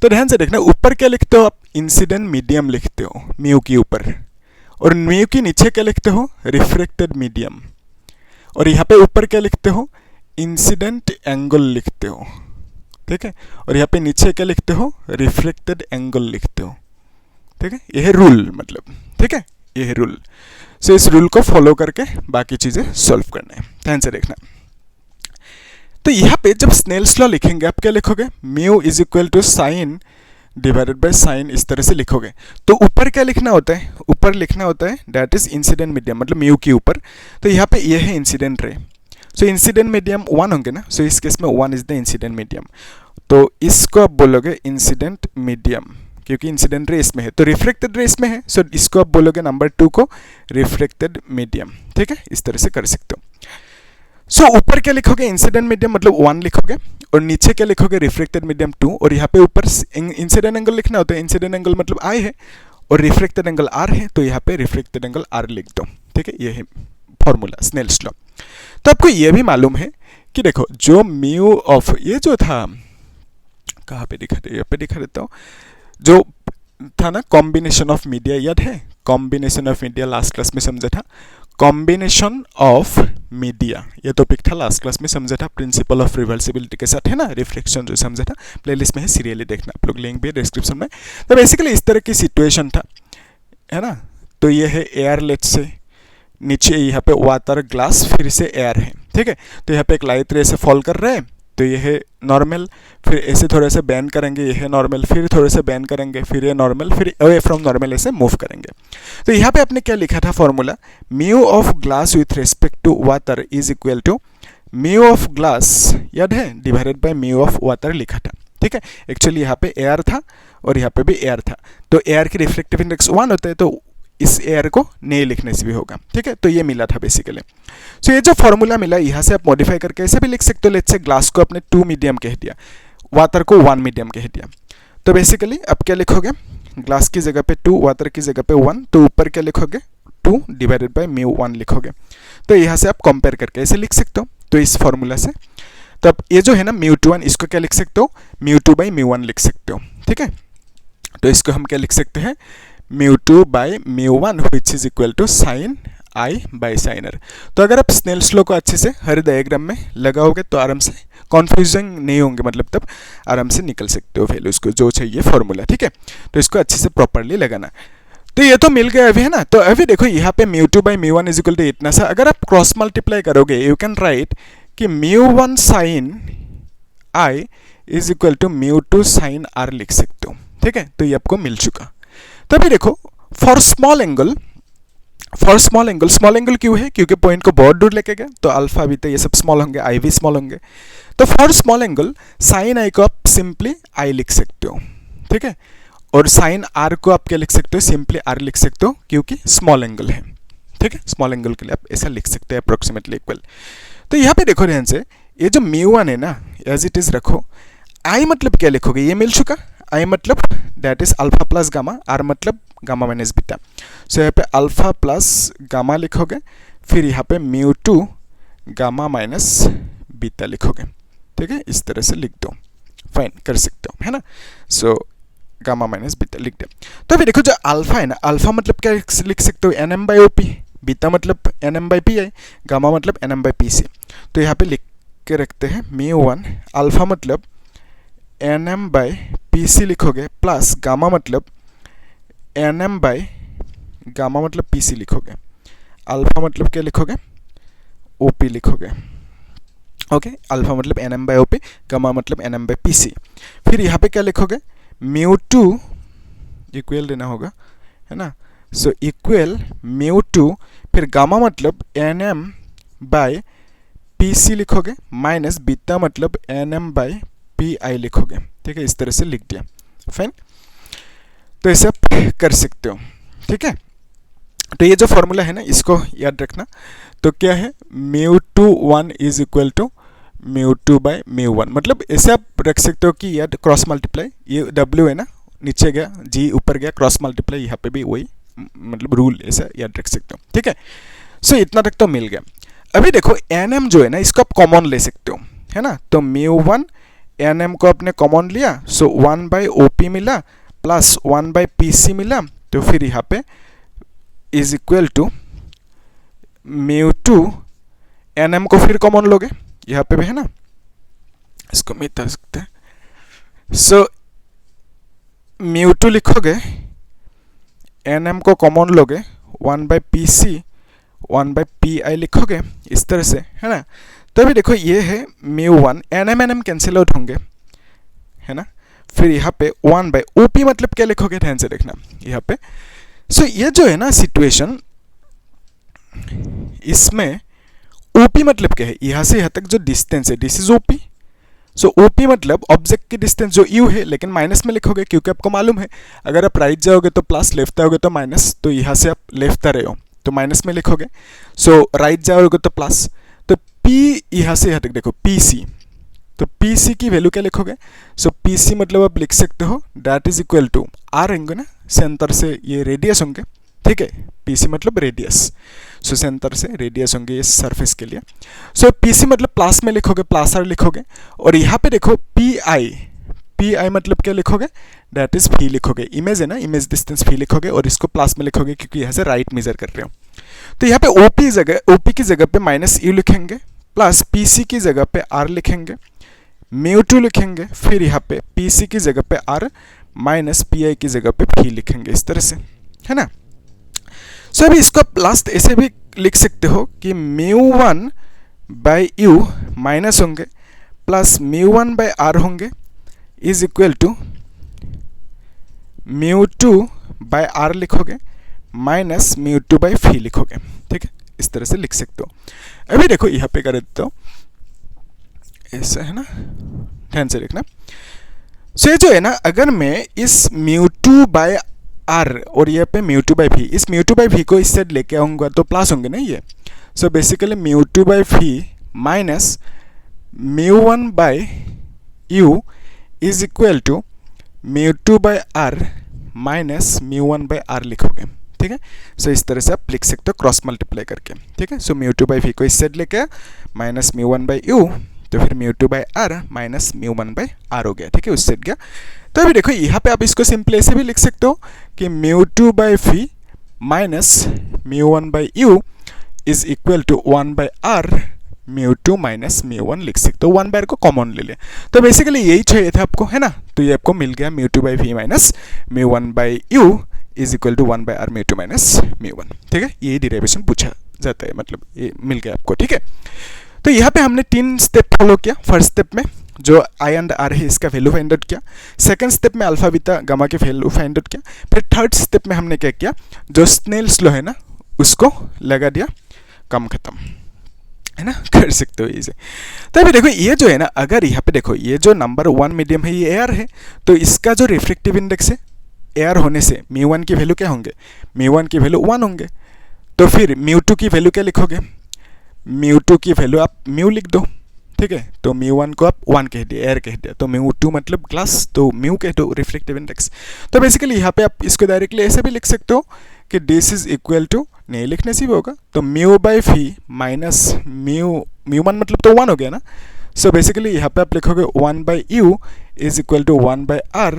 तो ध्यान से देखना, ऊपर क्या लिखते हो आप, इंसिडेंट मीडियम लिखते हो म्यू के ऊपर, और म्यू के नीचे क्या लिखते हो, रिफ्रैक्टेड मीडियम, और यहाँ पे ऊपर क्या लिखते हो, इंसिडेंट एंगल लिखते हो, ठीक है, और यहाँ पे नीचे क्या लिखते हो, रिफ्लेक्टेड एंगल लिखते हो, ठीक है, यह है रूल मतलब, ठीक है, यह है रूल। सो इस रूल को फॉलो करके बाकी चीजें सॉल्व करना है, ध्यान से देखना। तो यहाँ पे जब स्नेल्स लॉ लिखेंगे आप क्या लिखोगे, mu is equal to sine divided by sine, इस तरह से लिखोगे। तो ऊपर क्या लिखना होता है, ऊपर लिखना होता है दैट इज इंसिडेंट मीडियम, मतलब म्यू के ऊपर। तो यहाँ पे ये है इंसिडेंट रे, सो इंसिडेंट मीडियम 1 होंगे ना, सो इस केस में 1 इज द इंसिडेंट मीडियम। तो इसको आप बोलोगे इंसिडेंट मीडियम, क्योंकि इंसिडेंट रे इसमें है, तो रिफ्लेक्टेड रे इसमें है, सो इसको आप बोलोगे नंबर 2 को रिफ्लेक्टेड मीडियम, ठीक है, इस तरह से कर सकते हो। सो ऊपर क्या लिखोगे, इंसिडेंट मीडियम मतलब 1 लिखोगे, और नीचे क्या लिखोगे, रिफ्लेक्टेड मीडियम 2, और यहाँ पे ऊपर इंसिडेंट एंगल लिखना होता है, इंसिडेंट एंगल मतलब आई है और रिफ्लेक्टेड एंगल आर है, तो यहाँ पे रिफ्लेक्टेड एंगल आर लिख दो, ठीक है, ये है फॉर्मूला स्नेल्स लॉ। तो आपको ये भी मालूम है कि देखो जो म्यू ऑफ, ये जो था कहाँ पे दिखा दे, यहाँ पे दिखा देता हूँ, जो था ना कॉम्बिनेशन ऑफ मीडिया, याद है, combination of media last class में समझा था, कॉम्बिनेशन ऑफ मीडिया ये टॉपिक था लास्ट क्लास में, समझा था प्रिंसिपल ऑफ रिवर्सिबिलिटी के साथ, है ना, रिफ्लेक्शन जो समझा था, प्लेलिस्ट में है, सीरियली देखना आप लोग, लिंक भी है डिस्क्रिप्शन में। तो बेसिकली इस तरह की सिचुएशन था, है ना। तो ये है एयर, लेट से नीचे यहाँ पे वाटर ग्लास, फिर से एयर है, ठीक है। तो यहाँ पे एक लाइट रे से फॉल कर रहे हैं, तो ये है नॉर्मल, फिर ऐसे थोड़े से बैन करेंगे, ये है नॉर्मल, फिर थोड़े से बैन करेंगे, फिर ये नॉर्मल, फिर अवे फ्रॉम नॉर्मल ऐसे मूव करेंगे। तो यहाँ पे आपने क्या लिखा था formula, mu of glass with respect to water is equal to mu of glass, याद है, divided by mu of water लिखा था, ठीक है। एक्चुअली यहाँ पे एयर था और यहाँ पे भी एयर था, तो एयर की रिफ्लेक्टिव इंडेक्स 1 होता है, तो इस एयर को नहीं लिखने से भी होगा, ठीक है। तो ये मिला था बेसिकली। सो ये जो फॉर्मूला मिला, यहाँ से आप मॉडिफाई करके ऐसे भी लिख सकते हो, लेट्स से ग्लास को आपने 2 मीडियम कह दिया, वाटर को 1 मीडियम कह दिया, तो बेसिकली आप क्या लिखोगे, ग्लास की जगह पे 2, वाटर की जगह पे 1, तो ऊपर क्या लिखोगे, 2 डिवाइडेड बाय म्यू 1 लिखोगे। तो यहाँ से आप कंपेयर करके ऐसे लिख सकते हो, तो इस फॉर्मूला से। तो अब ये जो है ना म्यू 2 1, इसको क्या लिख सकते हो, म्यू 2 बाई म्यू 1 लिख सकते हो, ठीक है। तो इसको हम क्या लिख सकते हैं, mu 2 by mu 1 which is equal to sine i by sine r. तो अगर आप स्नेल्स लॉ को अच्छे से हर डायग्राम में लगाओगे तो आराम से कन्फ्यूजन नहीं होंगे, मतलब तब आराम से निकल सकते हो वैल्यूज को जो चाहिए फॉर्मूला, ठीक है। तो इसको अच्छे से प्रॉपरली लगाना। तो ये तो मिल गया अभी, है ना। तो अभी देखो यहाँ पे mu 2 by mu 1 is equal to इतना सा, अगर आप क्रॉस मल्टीप्लाई करोगे यू कैन राइट कि mu 1 sine I is equal to mu 2 sine r लिख सकते हो, ठीक है। तो ये आपको मिल चुका। तभी देखो for small angle, small angle क्यों है, क्योंकि पॉइंट को बहुत दूर लेके गए, तो अल्फा बीटा ये सब स्मॉल होंगे, आई भी स्मॉल होंगे। तो for small angle sine I को आप सिंपली आई लिख सकते हो, ठीक है, और साइन आर को आप क्या लिख सकते हो, सिंपली आर लिख सकते हो, क्योंकि स्मॉल एंगल है, ठीक है। स्मॉल एंगल के लिए आप ऐसा लिख सकते हैं अप्रोक्सीमेटली इक्वल। तो यहाँ पे देखो ध्यान से, ये जो म्यू 1 है ना एज इट इज रखो, आई मतलब क्या लिखोगे, ये मिल चुका, आई मतलब that is alpha plus gamma, r मतलब गामा माइनस बीटा। सो यहाँ पे अल्फा प्लस गामा लिखोगे, फिर यहाँ पे म्यू 2 गामा माइनस बीटा लिखोगे, ठीक है, इस तरह से लिख दो, फाइन कर सकते हो, है ना। सो गामा माइनस बीटा लिख दो। तो अभी देखो जो अल्फा है ना, अल्फा मतलब क्या लिख सकते हो, N M by O P, beta मतलब N M by P I, gamma मतलब N M by P C. तो यहाँ पे लिख के रखते हैं म्यू 1, अल्फा मतलब N M by P C लिखोगे, प्लस गामा मतलब एन एम बाई गामा मतलब पी सी लिखोगे, अल्फा मतलब क्या लिखोगे, ओ पी लिखोगे, ओके। अल्फा मतलब N M by O P, gamma मतलब N M by P C. फिर यहाँ पे क्या लिखोगे, म्यू 2 इक्वल देना होगा, है ना। सो इक्वल म्यू 2, फिर गामा मतलब N M by P C लिखोगे, माइनस बीटा मतलब N M by P I लिखोगे, ठीक है, इस तरह से लिख दिया, फाइन। तो ऐसे आप कर सकते हो, ठीक है। तो ये जो फॉर्मूला है ना इसको याद रखना। तो क्या है, mu 2 1 is equal to mu 2 by mu 1, मतलब ऐसे आप रख सकते हो कि याद क्रॉस मल्टीप्लाई, ये W है ना नीचे गया, G ऊपर गया, क्रॉस मल्टीप्लाई यहाँ पे भी वही, मतलब रूल ऐसा याद रख सकते हो, ठीक है। सो इतना तक तो मिल गया। अभी देखो एन एम जो है ना इसको आप कॉमन ले सकते हो, है ना। तो म्यू 1 एन एम को आपने कॉमन लिया, सो 1 बाई ओ पी मिला प्लस 1 बाई पी सी मिला, तो फिर यहाँ पे is equal to mu 2 N M को फिर कॉमन लोगे, यहाँ पे भी है ना, इसको मिटा सकते हैं। सो μ2 लिखोगे, nm को कॉमन लोगे, 1/pc 1/pi लिखोगे इस तरह से, है ना। तो अभी देखो ये है μ1, nm कैंसिल आउट होंगे, है ना। फिर यहाँ पे 1/op मतलब क्या लिखोगे, ध्यान से देखना यहाँ पे। सो ये जो है ना सिचुएशन, इसमें OP मतलब क्या है, यहाँ से यहाँ तक जो डिस्टेंस है, this is OP। So OP मतलब ऑब्जेक्ट की डिस्टेंस जो U है, लेकिन माइनस में लिखोगे क्योंकि आपको मालूम है अगर आप राइट जाओगे तो प्लस, लेफ्ट आओगे तो माइनस, तो यहाँ से आप लेफ्ट आ रहे हो तो माइनस में लिखोगे। सो राइट जाओगे तो प्लस, तो P यहाँ से यहाँ तक देखो PC, तो PC की वैल्यू क्या लिखोगे। सो PC मतलब आप लिख सकते हो that is equal to R होंगे ना, सेंटर से ये रेडियस होंगे, ठीक है। PC मतलब रेडियस, सो सेंटर से रेडियस होंगे इस सरफेस के लिए। सो PC मतलब प्लस में लिखोगे, प्लस R लिखोगे। और यहाँ पे देखो PI मतलब क्या लिखोगे, दैट इज फी लिखोगे, इमेज है ना, इमेज डिस्टेंस फी लिखोगे और इसको प्लस में लिखोगे क्योंकि यहाँ से राइट मेजर कर रहे हो। तो यहाँ पे OP की जगह पे -u लिखेंगे, प्लस PC की जगह पे R लिखेंगे, μ2 लिखेंगे, फिर यहाँ पे PC की जगह पे R माइनस PI की जगह पे फी लिखेंगे इस तरह से, है ना। सो अभी इसको लास्ट ऐसे भी लिख सकते हो कि μ1/u माइनस होंगे प्लस μ1/r होंगे इज इक्वल टू μ2/r लिखोगे माइनस μ2/φ लिखोगे, ठीक है। इस तरह से लिख सकते हो। अभी देखो यहाँ पे कर देता हूँ, ऐसा है ना, ध्यान से देखना। सो ये जो है ना, अगर मैं इस μ2/r और ये पे μ2/v, इस μ2/v को इस साइड लेके आऊँगा तो प्लस होंगे ना ये। So basically μ2/v minus μ1/u is equal to μ2/r minus μ1/r लिखोगे, ठीक है। सो इस तरह से आप लिख सकते हो क्रॉस मल्टीप्लाई करके, ठीक है। सो μ2/v को इस साइड लेके माइनस μ1/u, तो फिर μ2/r माइनस μ1/r हो गया, ठीक है, उस सेट गया। तो अभी देखो यहाँ पे आप इसको सिंपली ऐसे भी लिख सकते हो कि μ2/v minus μ1/u is equal to 1/r μ2 minus μ1 लिख सकते हो, 1/r को कॉमन ले लिया। तो बेसिकली यही चाहिए था आपको, है ना। तो ये आपको मिल गया μ2/v minus μ1/u is equal to 1/r μ2 minus μ1, ठीक है। यही डिराइवेशन पूछा जाता है, मतलब ये मिल गया आपको, ठीक है। तो यहाँ पे हमने 3 स्टेप फॉलो किया। फर्स्ट स्टेप में जो I एंड R है इसका वैल्यू फाइंड आउट किया, सेकंड स्टेप में अल्फा बीटा गामा के वैल्यू फाइंड आउट किया, फिर थर्ड स्टेप में हमने क्या किया, जो स्नेल्स लॉ है ना उसको लगा दिया, काम खत्म, है ना, कर सकते हो इसे। तो अभी देखो ये जो है ना, अगर यहाँ पे देखो ये जो नंबर 1 मीडियम है ये AR है, तो इसका जो रिफ्रैक्टिव इंडेक्स है AR होने से μ1 की वैल्यू क्या होंगे, μ1 की वैल्यू 1 होंगे। तो फिर μ2 की वैल्यू क्या लिखोगे, μ2 की वैल्यू आप μ लिख दो, ठीक है। तो μ1 को आप 1 कह दिया, एयर कह दिया, तो μ2 मतलब ग्लास, तो μ कह दो रिफ्रैक्टिव इंडेक्स। तो बेसिकली यहाँ पे आप इसको डायरेक्टली ऐसे भी लिख सकते हो कि दिस इज इक्वल टू, नहीं लिखने से भी होगा, तो μ/φ माइनस μ1 मतलब तो 1 हो गया ना। सो बेसिकली यहाँ पे आप लिखोगे 1/u is equal to 1/r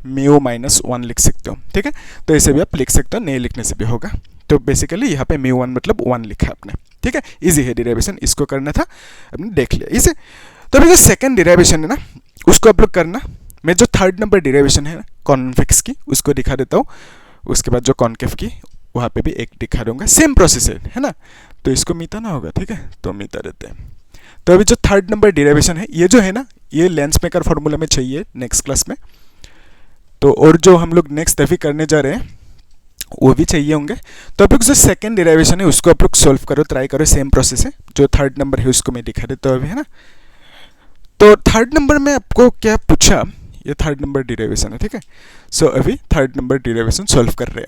μ minus 1 लिख सकते हो, ठीक है। तो ऐसे भी आप लिख सकते हो, नहीं लिखने से भी होगा। तो बेसिकली यहाँ पे μ1 मतलब 1 लिखा आपने, ठीक है। इजी है डिराइवेशन, इसको करना था, आपने देख लिया इसे। तो अभी जो सेकंड डिराइवेशन है ना उसको आप लोग करना। मैं जो थर्ड नंबर डिराइवेशन है ना कॉन्वेक्स की उसको दिखा देता हूँ, उसके बाद जो कॉन्केव की वहाँ पे भी एक दिखा दूंगा, सेम प्रोसेस है ना। तो इसको मिटाना होगा, ठीक है, तो मिटा देते हैं। तो अभी जो थर्ड नंबर डिराइवेशन है ये जो है ना, ये लेंस मेकर फॉर्मूला में चाहिए नेक्स्ट क्लास में। तो और जो हम लोग नेक्स्ट अभी करने जा रहे हैं वो भी चाहिए होंगे। तो आप लोग जो सेकंड डिराइवेशन है उसको आप लोग सॉल्व करो, ट्राई करो, सेम प्रोसेस है। जो थर्ड नंबर है उसको मैं दिखा देता हूँ अभी, है ना। तो थर्ड नंबर में आपको क्या पूछा, ये थर्ड नंबर डिराइवेशन है, ठीक है। सो अभी थर्ड नंबर डिराइवेशन सॉल्व कर रहे हैं।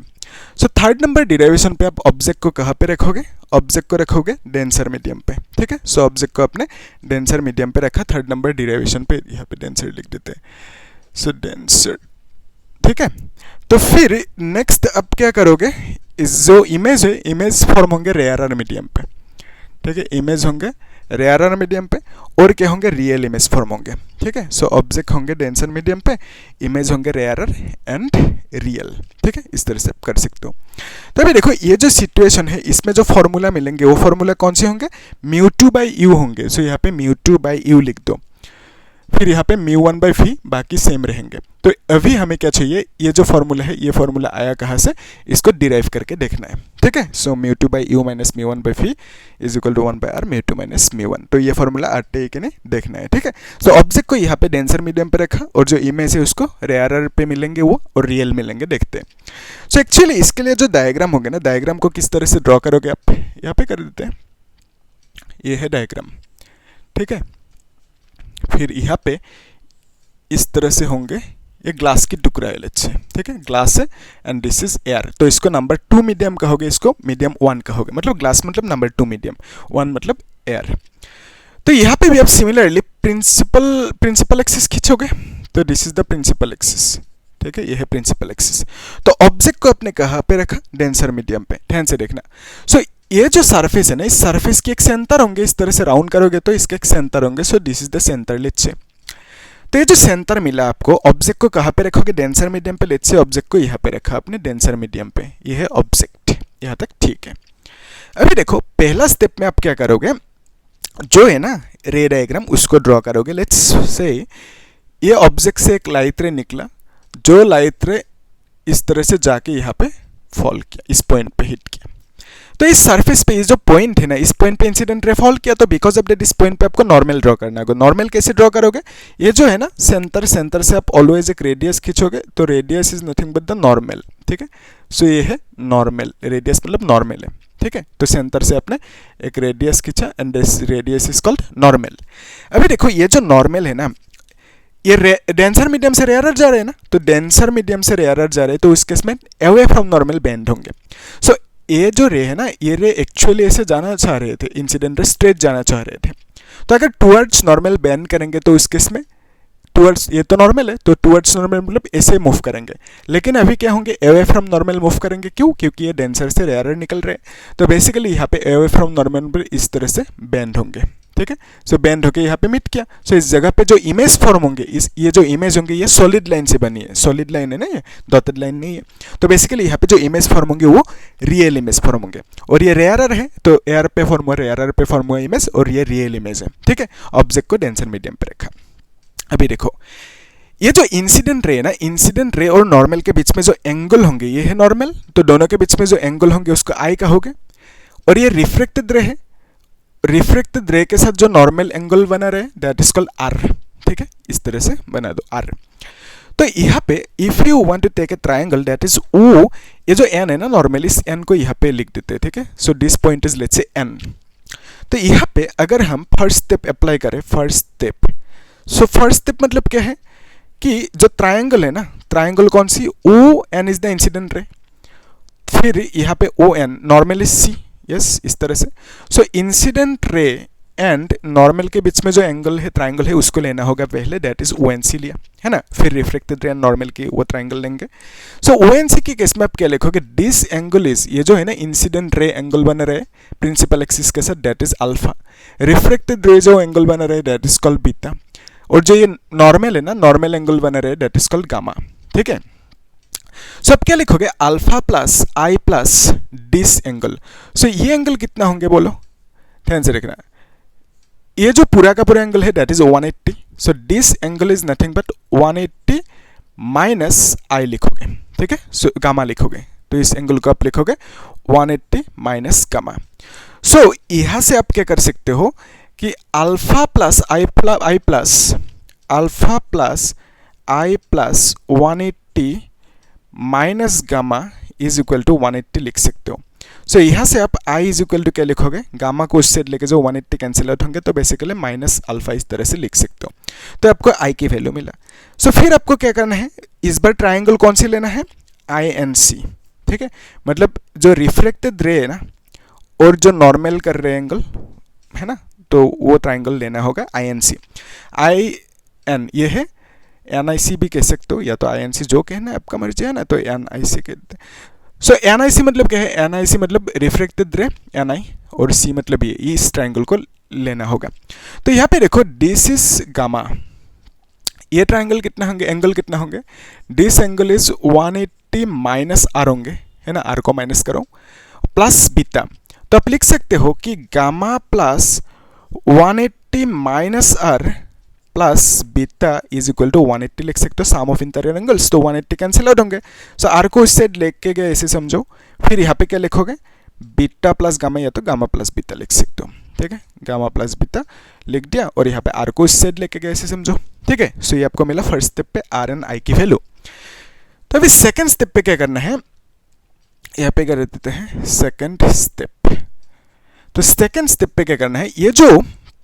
सो थर्ड नंबर डिराइवेशन पे आप ऑब्जेक्ट को कहाँ पे रखोगे, ऑब्जेक्ट को रखोगे डेंसर मीडियम पे, ठीक है। सो ऑब्जेक्ट को आपने डेंसर मीडियम पे रखा थर्ड नंबर डिराइवेशन पे, यहाँ पे डेंसर लिख देते हैं। सो डेंसर, ठीक है। तो फिर नेक्स्ट अब क्या करोगे, इस जो इमेज है, इमेज फॉर्म होंगे रेयर मीडियम पे, ठीक है। इमेज होंगे रेयर मीडियम पे और क्या होंगे, रियल इमेज फॉर्म होंगे, ठीक है। सो ऑब्जेक्ट होंगे डेंसर मीडियम पे, इमेज होंगे रेयर एंड रियल। ठीक है, इस तरह से आप कर सकते हो। तो अभी देखो ये जो सिचुएशन है इसमें जो फॉर्मूला मिलेंगे वो फॉर्मूला कौन से होंगे, μ2/u होंगे। सो यहाँ पे μ2/u लिख दो, फिर यहाँ पे μ1/v बाकी सेम रहेंगे। तो अभी हमें क्या चाहिए, ये जो फॉर्मूला है ये फॉर्मूला आया कहाँ से, इसको डिराइव करके देखना है, ठीक है। So μ2/u minus μ1/v is equal to 1/r μ2 minus μ1। तो ये फॉर्मूला आते है कि नहीं देखना है, ठीक है। सो ऑब्जेक्ट को यहाँ पे डेंसर मीडियम पे रखा और जो इमेज है उसको रेयरर पे मिलेंगे वो और रियल मिलेंगे, देखते हैं। सो एक्चुअली इसके लिए जो डायग्राम होंगे ना, डायग्राम को किस तरह से ड्रॉ करोगे आप, यहाँ पे कर देते हैं, ये है डायग्राम, ठीक है। फिर यहाँ पे इस तरह से होंगे, ये ग्लास की टुकड़ा है, लेट्स से, ठीक है, ग्लास है एंड दिस इज एयर। तो इसको नंबर 2 मीडियम कहोगे, इसको मीडियम 1 कहोगे, मतलब ग्लास मतलब नंबर 2 मीडियम, 1 मतलब एयर। तो यहाँ पे भी आप सिमिलरली प्रिंसिपल एक्सिस खींचोगे, तो this is the principal axis, ठीक है, ये है प्रिंसिपल एक्सिस। तो ऑब्जेक्ट को आपने कहाँ पे रखा, डेंसर मीडियम पे, ध्यान से देखना। सो ये जो सरफेस है ना, इस सरफेस की एक सेंटर होंगे, इस तरह से राउंड करोगे तो इसके एक सेंटर होंगे। सो this is the centre, let's say. तो ये जो सेंटर मिला आपको, ऑब्जेक्ट को कहाँ पे रखोगे, डेंसर मीडियम पे, लेट्स से ऑब्जेक्ट को यहाँ पे रखा आपने डेंसर मीडियम पे, ये है ऑब्जेक्ट, यहाँ तक ठीक है। अभी देखो पहला स्टेप में आप क्या करोगे, जो है ना रे डायग्राम उसको ड्रॉ करोगे। लेट्स से ये ऑब्जेक्ट से एक लाइट रे निकला, जो लाइट रे इस तरह से जाके यहाँ पे फॉल किया, इस पॉइंट पे हिट किया। तो इस सरफेस पे ये जो पॉइंट है ना, इस पॉइंट पे इंसिडेंट रे फॉल किया, तो बिकॉज ऑफ दैट इस पॉइंट पे आपको नॉर्मल ड्रॉ करना होगा। नॉर्मल कैसे ड्रॉ करोगे, ये जो है ना सेंटर से आप ऑलवेज एक रेडियस खींचोगे, तो radius is nothing but the normal, ठीक है। सो ये है नॉर्मल, रेडियस मतलब नॉर्मल है, ठीक है। तो सेंटर से आपने एक रेडियस खींचा and this radius is called normal. अभी देखो ये जो नॉर्मल है ना, ये डेंसर मीडियम से रेयरर जा रहे हैं ना, तो डेंसर मीडियम से रेयरर जा रहे हैं, तो इस केस में अवे फ्रॉम नॉर्मल बेंड होंगे। सो ये जो रे है ना, ये रे एक्चुअली ऐसे जाना चाह रहे थे, इंसिडेंट रे स्ट्रेट जाना चाह रहे थे। तो अगर टुवर्ड्स नॉर्मल बेंड करेंगे तो इस केस में टुवर्ड्स, ये तो नॉर्मल है तो टुवर्ड्स नॉर्मल मतलब ऐसे मूव करेंगे। लेकिन अभी क्या होंगे, अवे फ्रॉम नॉर्मल मूव करेंगे, क्यों, क्योंकि ये डेंसर से रेयरर निकल रहे हैं। तो बेसिकली यहाँ पे अवे फ्रॉम नॉर्मल पर इस तरह से बेंड होंगे, ठीक है। सो बेंड होके यहाँ पे मीट किया। सो इस जगह पे जो इमेज फॉर्म होंगे, ये जो इमेज होंगे ये सॉलिड लाइन से बनी है, सॉलिड लाइन है ना, ये डॉटेड लाइन नहीं है। तो बेसिकली यहाँ पे जो इमेज फॉर्म होंगे वो रियल इमेज फॉर्म होंगे, और ये रेयरर है तो एयर पे फॉर्म हुआ, रेयरर पे फॉर्म हुआ इमेज, और ये रियल इमेज है, ठीक है। ऑब्जेक्ट को डेंसर मीडियम पे रखा। अभी देखो ये जो इंसिडेंट रे है ना, इंसिडेंट रे और नॉर्मल के बीच में जो एंगल होंगे ये है नॉर्मल, तो दोनों के बीच में जो एंगल होंगे उसको आई कहोगे। और ये रिफ्लेक्टेड रे है, रिफ्लेक्टेड रे के साथ जो नॉर्मल एंगल बना रहे दैट इज कॉल्ड आर, ठीक है, इस तरह से बना दो आर। तो यहाँ पे if you want to take a triangle that is O, ये जो एन है ना नॉर्मल, इस एन को यहाँ पे लिख देते हैं, ठीक है। So this point is let's say N. तो यहाँ पे अगर हम फर्स्ट स्टेप अप्लाई करें, first step, so first step मतलब क्या है कि जो ट्रायंगल है ना, ट्रायंगल कौन सी, O N is the incident ray, फिर यहाँ पे O N, normal is C, yes, इस तरह से। So incident ray and normal के बीच में जो एंगल है, ट्रायंगल है, उसको लेना होगा पहले, that is O N C लिया है ना, फिर रिफ्लेक्टेड रे एंड नॉर्मल की वो ट्रायंगल लेंगे। सो ओ एन सी की केस में आप क्या लिखोगे, दिस एंगल इज, ये जो है ना इंसिडेंट रे एंगल बना रहे प्रिंसिपल एक्सिस के साथ, that is alpha. Reflected ray जो एंगल बना रहे दैट इज कॉल्ड बीटा, और जो ये नॉर्मल है ना, नॉर्मल एंगल बना रहे दैट इज कॉल्ड गामा, ठीक है। सो अब क्या लिखोगे, alpha plus I plus this angle. So ये एंगल कितना होंगे बोलो, ध्यान से देखना, ये जो पूरा का पूरा एंगल है that is 180। So this angle is nothing but 180 minus I लिखोगे, ठीक है। सो गामा लिखोगे, तो इस एंगल को आप लिखोगे 180 माइनस गामा। सो यहाँ से आप क्या कर सकते हो कि alpha plus I plus alpha plus I plus 180 minus gamma is equal to 180 लिख सकते हो। सो यहाँ से आप आई इज इक्वल टू क्या लिखोगे, गामा को उससे लेके जो 180 कैंसिल आउट होंगे, तो बेसिकली माइनस अल्फा इस तरह से लिख सकते हो। तो आपको आई की वैल्यू मिला। सो फिर आपको क्या करना है, इस बार ट्राइंगल कौन सी लेना है, आई एन सी, ठीक है। मतलब जो रिफ्लेक्टेड रे है ना और जो नॉर्मल कर रहे एंगल है ना, तो वो ट्राइंगल लेना होगा I N C. I N ये है, एन आई सी भी कह सकते हो, या तो आई एन सी जो कहना है आपका मर्जी है ना, तो एन आई सी कहते हैं। सो एन आई सी मतलब क्या है, एन आई सी मतलब रिफ्लेक्टेड रे एन आई, और सी मतलब ये इस ट्राइंगल को लेना होगा। तो यहाँ पे देखो दिस इज गामा, ये ट्राइंगल कितना होंगे, एंगल कितना होंगे, this angle is 180 minus r होंगे, है ना, आर को माइनस करो, प्लस बीटा। तो आप लिख सकते हो कि gamma plus 180 minus are plus beta is equal to 180 लिख सकते हो, सम ऑफ इंटीरियर एंगल्स। तो 180 कैंसिल आउट होंगे, सो आर को इस साइड लेके गए ऐसे समझो। फिर यहाँ पे क्या लिखोगे, बीटा प्लस गामा या तो गामा प्लस बीटा लिख सकते हो, ठीक है, गामा प्लस बीटा लिख दिया और यहाँ पे आर को इस साइड लेके गए ऐसे समझो, ठीक है। सो ये आपको मिला फर्स्ट स्टेप पे आर एंड आई की वैल्यू। तो अभी सेकंड स्टेप पे क्या करना है, यहाँ पे कर देते हैं सेकंड स्टेप। तो सेकंड स्टेप पे क्या करना है, ये जो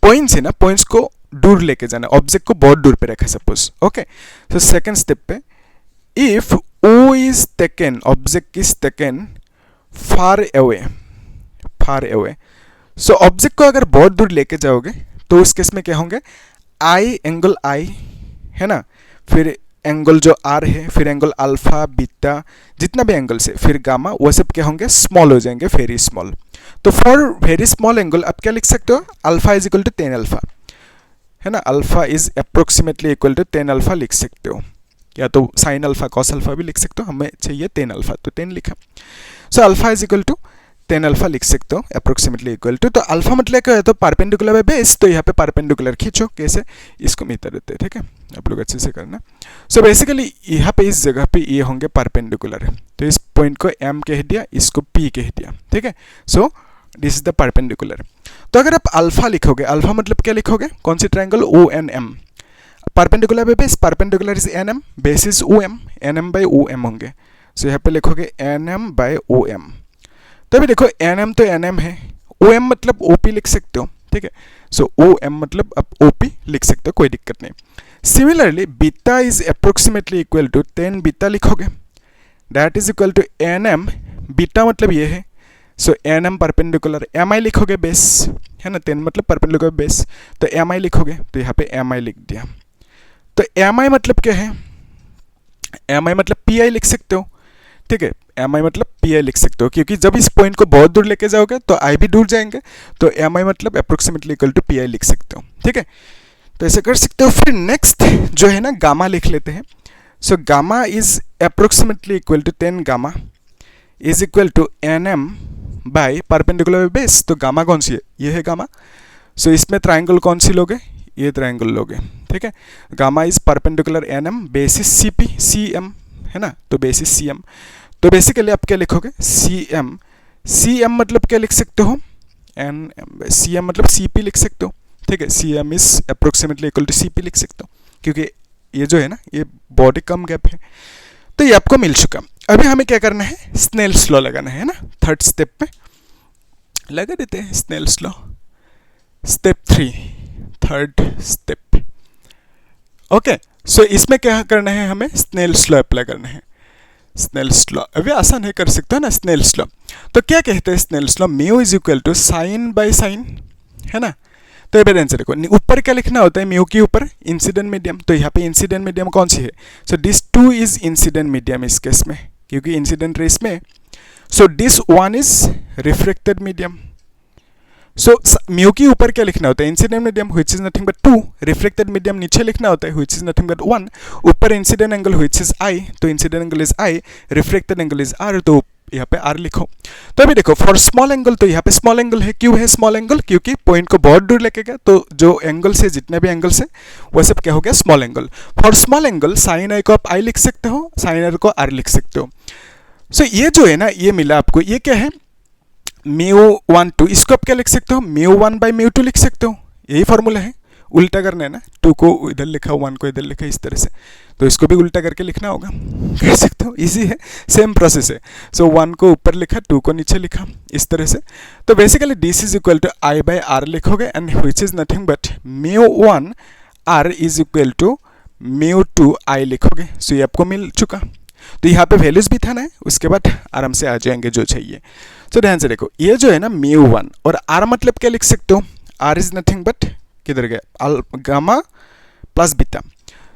पॉइंट्स है ना, पॉइंट्स को दूर लेके जाना, ऑब्जेक्ट को बहुत दूर पे रखा सपोज, ओके। तो सेकंड स्टेप पे if O is taken, object is taken far away, far away. So object को अगर बहुत दूर लेके जाओगे तो उस केस में क्या होंगे, आई एंगल आई, है ना, फिर एंगल जो आर है, फिर एंगल अल्फा बीटा जितना भी एंगल से, फिर गामा, वो सब क्या होंगे, स्मॉल हो जाएंगे, वेरी स्मॉल। तो फॉर वेरी स्मॉल एंगल आप क्या लिख सकते हो, alpha is equal to 10 alpha, है ना, alpha is approximately equal to 10 alpha लिख सकते हो, या तो साइन अल्फा कॉस अल्फा भी लिख सकते हो, हमें चाहिए 10 अल्फा तो 10 लिखा। So alpha is equal to 10 alpha लिख सकते हो, अप्रोक्सीमेटली इक्वल टू। तो अल्फा मतलब क्या है, तो परपेंडिकुलर है बेस, तो यहाँ पे परपेंडिकुलर खींचो, कैसे, इसको मिलता रहते हैं, ठीक है, आप लोग अच्छे से करना। सो बेसिकली यहाँ पे इस जगह पे ये होंगे परपेंडिकुलर, तो इस पॉइंट को एम कह दिया, इसको पी कह दिया, ठीक है। So this is the perpendicular. तो अगर आप अल्फा लिखोगे, अल्फा मतलब क्या लिखोगे, कौन सी triangle, O N M, perpendicular by base, perpendicular is N M, base is O M, N M by O M होंगे। सो यहाँ पे लिखोगे N M by O M. तो अभी देखो एन एम तो एन एम है, ओ एम मतलब ओ पी लिख सकते हो, ठीक है। सो ओ एम मतलब आप ओ पी लिख सकते हो, कोई दिक्कत नहीं। Similarly beta is approximately equal to 10 beta लिखोगे, that is equal to N M, beta मतलब ये है, so N M perpendicular, M I लिखोगे बेस, है ना, 10 मतलब परपेंडिकुलर बेस, तो एम आई लिखोगे, तो यहाँ पे एम आई लिख दिया। तो एम आई मतलब क्या है, एम आई मतलब पी आई लिख सकते हो, ठीक है, एम आई मतलब पी आई लिख सकते हो, क्योंकि जब इस पॉइंट को बहुत दूर लेके जाओगे तो आई भी दूर जाएंगे, तो एम आई मतलब approximately equal to P I लिख सकते हो, ठीक है। तो ऐसे कर सकते हो। फिर नेक्स्ट जो है ना, गामा लिख लेते हैं। So gamma is approximately equal to 10 gamma is equal to N M by perpendicular base. तो गामा कौन सी है, ये है गामा। सो इसमें ट्राइंगल कौन सी लोगे, ये ट्राइंगल लोगे, ठीक है। Gamma is perpendicular N M, base is C P, C M, है ना, तो बेसिस सी एम। तो बेसिकली आप क्या लिखोगे, सी एम, सी एम मतलब क्या लिख सकते हो, एन सी एम मतलब सी पी लिख सकते हो, ठीक है। C M is approximately equal to C P लिख सकते हो, क्योंकि ये जो है ना, ये बहुत ही कम गैप है। तो ये आपको मिल चुका। अभी हमें क्या करना है, स्नेल्स लॉ लगाना है ना, थर्ड स्टेप पे लगा देते हैं Snell's law. Step 3, third step, okay. So इसमें क्या करना है, हमें स्नेल्स लॉ अप्लाई करना है। स्नेल्स लॉ अभी आसान है, कर सकते हो ना स्नेल्स लॉ। तो क्या कहते हैं Snell's law, mu is equal to sine by sine, है ना। तो ये आंसर देखो, ऊपर क्या लिखना होता है, म्यू के ऊपर इंसिडेंट मीडियम, तो यहाँ पे इंसिडेंट मीडियम कौन सी है, so this 2 is incident medium इस केस में, क्योंकि इंसिडेंट रेस में। So this 1 is reflected medium. So mu के ऊपर क्या लिखना होता है, incident medium which is nothing but 2, reflected medium नीचे लिखना होता है व्हिच इज नथिंग बट 1, ऊपर incident angle which is I, तो incident angle is I, reflected angle is R, तो यहाँ पे आर लिखो। तो अभी देखो फॉर स्मॉल एंगल, तो यहाँ पे स्मॉल एंगल है, क्यों है स्मॉल एंगल, क्योंकि पॉइंट को बहुत दूर लेके गया, तो जो एंगल से जितने भी एंगल से वो सब क्या हो गया, small angle. For small angle sine I को आप आई लिख सकते हो, साइन आर को आर लिख सकते हो। सो ये जो है ना, ये मिला आपको, ये क्या है, म्यू 1 2, इसको आप क्या लिख सकते हो, म्यू 1 बाई म्यू 2 लिख सकते हो, यही फॉर्मूला है। उल्टा करना है ना, 2 को इधर लिखा, 1 को इधर लिखा, इस तरह से, तो इसको भी उल्टा करके लिखना होगा, कर सकते हो, इजी है, सेम प्रोसेस है। सो 1 को ऊपर लिखा, 2 को नीचे लिखा, इस तरह से। तो basically this is equal to I by R लिखोगे, and which is nothing but mu 1 R is equal to mu 2 I लिखोगे। सो ये आपको मिल चुका। तो यहाँ पे वैल्यूज भी था ना, उसके बाद आराम से आ जाएंगे जो चाहिए। तो ध्यान से देखो, ये जो है ना म्यू 1, और आर मतलब क्या लिख सकते हो, आर इज नथिंग बट, किधर गया, गामा प्लस बीटा।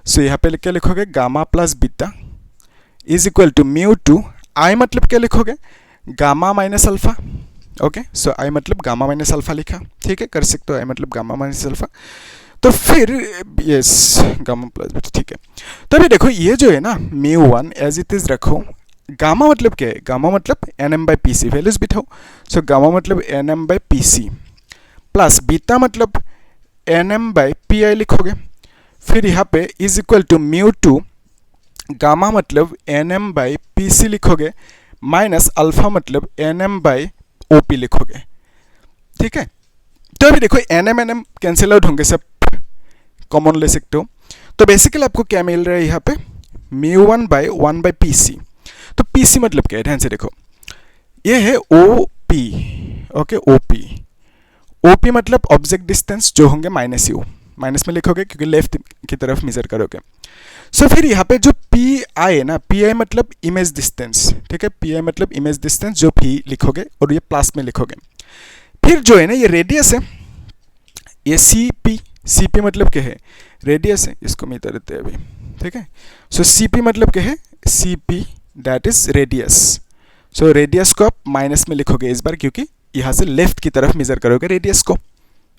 सो यहाँ पे क्या लिखोगे, gamma plus beta is equal to mu 2, i मतलब क्या लिखोगे, gamma minus alpha, okay. So i मतलब गामा माइनस अल्फा लिखा, ठीक है, कर सकते हो, आई मतलब गामा माइनस अल्फा। तो फिर यस गामा प्लस बीटा, ठीक है। तो अभी देखो ये जो है ना म्यू 1 एज इट इज रखो, गामा मतलब क्या है, गामा मतलब N M by P C, values बिठाओ। सो गामा मतलब N M by P C plus beta मतलब N M by P I लिखोगे। फिर यहाँ पे is equal to mu two gamma मतलब N M by P C लिखोगे माइनस अल्फा मतलब N M by O P लिखोगे। ठीक है, तो अभी देखो एन एम कैंसिल आउट होंगे, सब कॉमन ले सकते हो। तो बेसिकली आपको क्या मिल रहा है यहाँ पे, mu one by P C. तो पी सी मतलब क्या है, ध्यान से देखो, ये है O P, okay O P. O P मतलब ऑब्जेक्ट डिस्टेंस जो होंगे माइनस यू, माइनस में लिखोगे क्योंकि लेफ्ट की तरफ मेजर करोगे। सो फिर यहाँ पे जो पी आई है ना, पी आई मतलब इमेज डिस्टेंस, ठीक है, पी आई मतलब इमेज डिस्टेंस जो भी लिखोगे और ये प्लस में लिखोगे। फिर जो है ना ये रेडियस है, ये सी पी मतलब क्या है, रेडियस है, इसको मैं इधर देते हैं अभी। ठीक है, सो सी पी मतलब क्या है, C P that is radius. So radius को आप माइनस में लिखोगे इस बार, क्योंकि यहाँ से लेफ्ट की तरफ मेजर करोगे रेडियस को।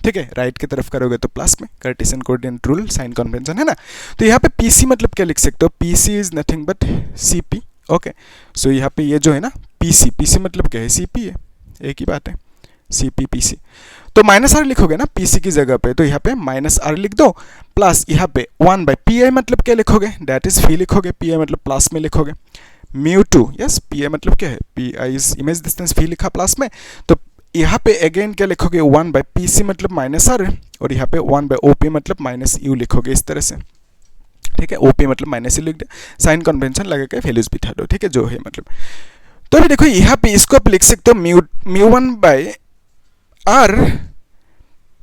ठीक है, राइट की तरफ करोगे तो प्लस में, Cartesian coordinate rule, sign convention है ना। तो यहाँ पे पीसी मतलब क्या लिख सकते हो, PC is nothing but CP. Okay, so यहाँ पे ये जो है ना पीसी मतलब क्या है, सीपी है, एक ही बात है, सीपी पीसी। तो माइनस आर लिखोगे ना पीसी की जगह पे, तो यहाँ पे माइनस आर लिख दो, प्लस यहाँ पे वन बाई पी आई मतलब क्या लिखोगे, दैट इज फी लिखोगे, पी आई मतलब प्लस में लिखोगे, mu two, yes P I मतलब क्या है, P I is image distance, phi लिखा प्लस में, तो यहाँ पे अगेन क्या लिखोगे, वन बाई पी सी मतलब माइनस आर, और यहाँ पे वन बाई ओ पी मतलब माइनस यू लिखोगे इस तरह से। ठीक है, ओ पी मतलब माइनस यू लिख दो, साइन कन्वेंशन लगा के वैल्यूज बिठा दो। ठीक है, जो है मतलब, तो अभी देखो यहाँ पे इसको आप लिख सकते हो mu one by r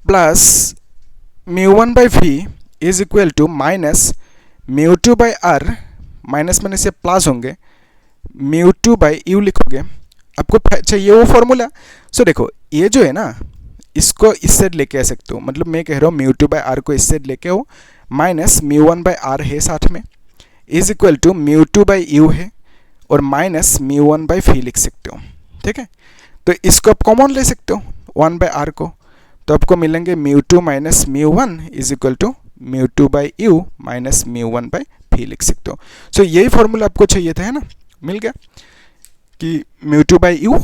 plus mu one by we is equal to minus mu two by are, minus में से प्लस होंगे, म्यू टू बाई यू लिखोगे। आपको चाहिए वो फॉर्मूला। सो देखो ये जो है ना, इसको इस साइड लेके आ सकते हो, मतलब मैं कह रहा हूँ म्यू टू बाई आर को इस साइड लेके आओ, minus mu one by r है साथ में, is equal to mu two by u है, और minus mu one by v लिख सकते हो। ठीक है, तो इसको आप कॉमन ले सकते हो वन बाई आर को, तो आपको मिलेंगे mu two minus mu one is equal to mu two by you minus mu one by v लिख सकते हो। सो यही फॉर्मूला आपको चाहिए था, है ना, मिल गया कि mu two by you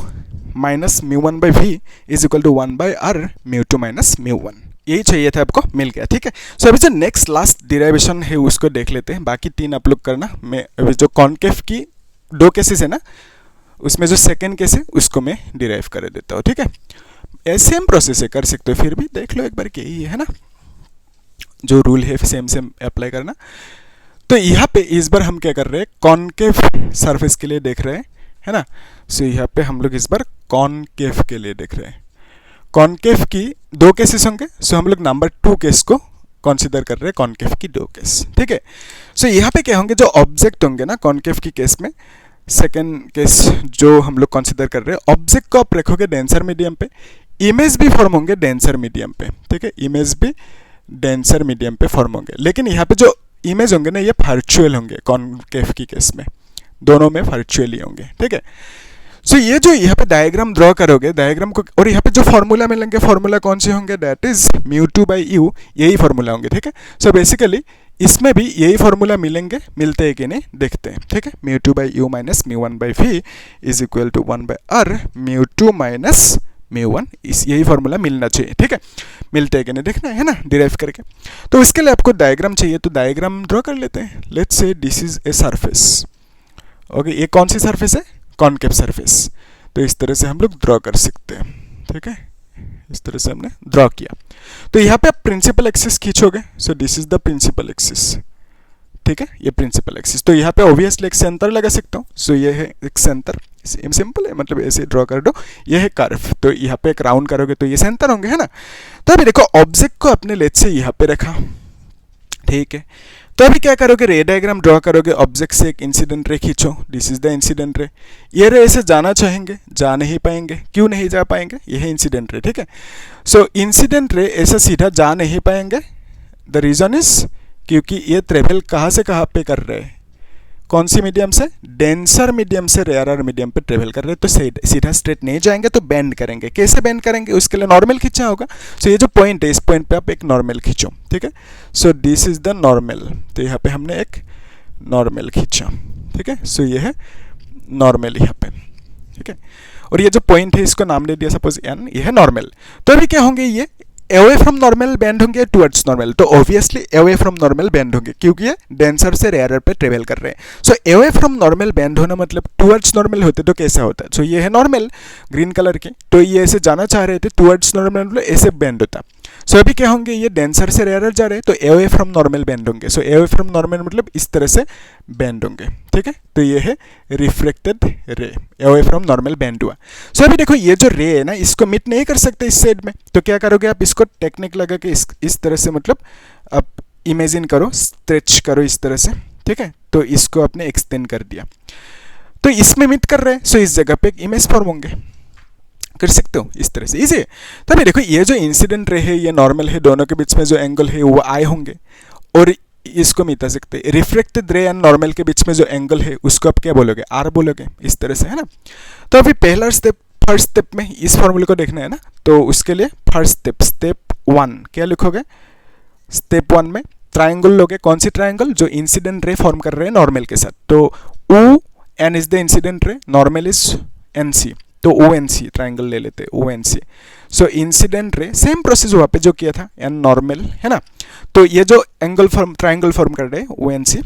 minus mu one by we is equal to one by are mu two minus mu one, यही चाहिए था आपको, मिल गया। ठीक है, सो अभी जो नेक्स्ट लास्ट डिराइवेशन है उसको देख लेते हैं, बाकी तीन आप लोग करना। मैं अभी जो कॉन्केव की दो केसेस है ना, उसमें जो सेकेंड केस है उसको मैं डिराइव कर देता हूँ। ठीक है, सेम प्रोसेस है, कर सकते हो, फिर भी देख लो एक बार कि यही है ना, जो रूल है सेम अप्लाई करना। तो यहाँ पे इस बार हम क्या कर रहे हैं, कॉन्केव सरफेस के लिए देख रहे हैं, है ना। सो यहाँ पे हम लोग इस बार कॉन्केव के लिए देख रहे हैं। कॉन्केव की दो केसेस होंगे, सो हम लोग नंबर 2 केस को कंसीडर कर रहे हैं, कॉन्केव की 2 केस। ठीक है, सो यहाँ पे क्या होंगे, जो ऑब्जेक्ट होंगे ना कॉन्केव की केस में, सेकेंड केस जो हम लोग कंसीडर कर रहे हैं, ऑब्जेक्ट को आप रखोगे डेंसर मीडियम पे, इमेज भी फॉर्म होंगे डेंसर मीडियम पे। ठीक है, इमेज भी डेंसर मीडियम पे फॉर्म होंगे, लेकिन यहाँ पे जो इमेज होंगे ना ये वर्चुअल होंगे, कॉन्केव की केस में दोनों में वर्चुअल ही होंगे। ठीक है, सो ये जो यहाँ पे डायग्राम ड्रॉ करोगे, डायग्राम को, और यहाँ पे जो फॉर्मूला मिलेंगे, फॉर्मूला कौन से होंगे, that is mu two by you, यही फॉर्मूला होंगे। ठीक है, सो बेसिकली इसमें भी यही फॉर्मूला मिलेंगे, मिलते हैं कि नहीं देखते हैं। ठीक है, mu two by you minus mu one by we is equal to one by are mu two minus mu one, इस यही फॉर्मूला मिलना चाहिए। ठीक है, मिलते हैं कि नहीं देखना है ना, डिराइव करके। तो इसके लिए आपको डायग्राम चाहिए, तो डायग्राम ड्रॉ कर लेते हैं। Let's say this is a surface. Okay, ये कौन सी सरफेस है, कॉन्केव सरफेस। तो इस तरह से हम लोग ड्रॉ कर सकते हैं। ठीक है, इस तरह से हमने ड्रॉ किया। तो यहाँ पे आप प्रिंसिपल एक्सिस खींचोगे, so this is the principal axis. ठीक है, ये प्रिंसिपल एक्सिस, तो यहाँ पे ऑब्वियसली एक सेंटर लगा सकता हूँ। सो ये है एक सेंटर, सिंपल है, मतलब ऐसे ड्रॉ कर दो, ये है कर्व, तो यहाँ पे एक राउंड करोगे तो ये सेंटर होंगे, है ना। तो अभी देखो ऑब्जेक्ट को अपने लेट्स से यहाँ पे रखा। ठीक है, तो अभी क्या करोगे, रे डायग्राम ड्रॉ करोगे, ऑब्जेक्ट से एक इंसिडेंट रे खींचो, दिस इज द इंसिडेंट रे। ये रे ऐसे जाना चाहेंगे, जा नहीं पाएंगे, क्यों नहीं जा पाएंगे, ये है इंसिडेंट रे। ठीक है, सो इंसिडेंट रे ऐसे सीधा जा नहीं पाएंगे, द रीजन इज क्योंकि ये ट्रेवल कहाँ से कहाँ पे कर रहे हैं, कौन सी मीडियम से, डेंसर मीडियम से रेयरर मीडियम पे ट्रेवल कर रहे हैं, तो सीधा स्ट्रेट नहीं जाएंगे, तो बेंड करेंगे। कैसे बेंड करेंगे, उसके लिए नॉर्मल खींचा होगा। सो ये जो पॉइंट है, इस पॉइंट पे आप एक नॉर्मल खींचो। ठीक है, so this is the normal, तो यहाँ पे हमने एक नॉर्मल खींचा। ठीक है, सो ये है नॉर्मल यहाँ पे, ठीक है। और ये जो पॉइंट है इसको नाम दे दिया सपोज n, ये है नॉर्मल। तो अभी क्या होंगे, ये अवे फ्रॉम नॉर्मल बेंड होंगे टुवर्ड्स नॉर्मल, तो obviously away from normal bend होंगे क्योंकि ये डेंसर से रेयरर पे ट्रेवल कर रहे हैं। So away from normal bend होना मतलब टुवर्ड्स नॉर्मल होते तो कैसा होता है, सो ये है नॉर्मल ग्रीन कलर के, तो ये ऐसे जाना चाह रहे थे टुवर्ड्स नॉर्मल, मतलब ऐसे बेंड होता। सो अभी क्या होंगे, ये डेंसर से रेयरर जा रहे हैं तो अवे फ्रॉम नॉर्मल बेंड होंगे। सो अवे फ्रॉम नॉर्मल मतलब इस तरह से बेंड होंगे, ठीक है। तो ये है reflected ray, away from normal bend हुआ। सो अभी देखो ये जो रे है ना, इसको मिट नहीं कर सकते इस साइड में, तो क्या करोगे आप, इसको टेक्निक लगा के इस तरह से, मतलब आप इमेजिन करो, स्ट्रेच करो इस तरह से, ठीक है। तो इसको आपने एक्सटेंड कर दिया, तो इसमें मिट कर रहे हैं, सो इस जगह पे एक इमेज फॉर्म होंगे, कर सकते हो इस तरह से इजी है। तो अभी देखो ये जो इंसिडेंट रे है, ये नॉर्मल है, दोनों के बीच में जो एंगल है वो आई होंगे, और इसको मिटा सकते हैं। रिफ्लेक्टेड रे एंड नॉर्मल के बीच में जो एंगल है उसको आप क्या बोलोगे, आर बोलोगे, इस तरह से, है ना। तो अभी पहला स्टेप, फर्स्ट स्टेप में इस फॉर्मूले को देखना है ना, तो उसके लिए फर्स्ट स्टेप, स्टेप 1 क्या लिखोगे, स्टेप 1 में ट्राइंगल लोगे। कौन सी ट्राइंगल, जो इंसिडेंट रे फॉर्म कर रहे हैं नॉर्मल के साथ, तो O N is the incident ray, normal is N C, तो ओ एन सी ट्राइंगल ले लेते हैं, O N C. So incident ray same process वहाँ पे जो किया था, एन नॉर्मल, है ना। तो ये जो एंगल फॉर्म, ट्राइंगल फॉर्म कर रहे हैं ओ एन सी,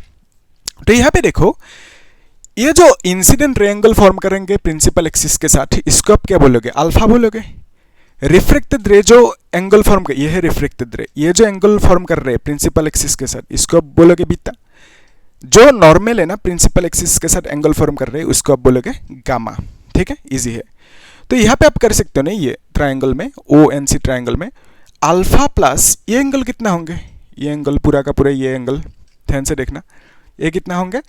तो यहाँ पे देखो ये जो इंसिडेंट रे एंगल फॉर्म करेंगे प्रिंसिपल एक्सिस के साथ, इसको आप क्या बोलोगे, अल्फा बोलोगे। रिफ्लेक्टेड रे जो एंगल फॉर्म कर, ये है रिफ्लेक्टेड रे, ये जो एंगल फॉर्म कर रहे हैं प्रिंसिपल एक्सिस के साथ, इसको आप बोलोगे बीटा। जो नॉर्मल है ना, प्रिंसिपल एक्सिस के साथ एंगल फॉर्म कर रहे हैं, उसको आप बोलोगे गामा, ठीक है, इजी है। तो यहाँ पे आप कर सकते हो ना, ये ट्राइंगल में, ओ एन सी ट्राइंगल में अल्फा प्लस ये एंगल कितना होंगे, ये एंगल पूरा का पूरा, ये एंगल ध्यान से देखना, ये कितना होंगे,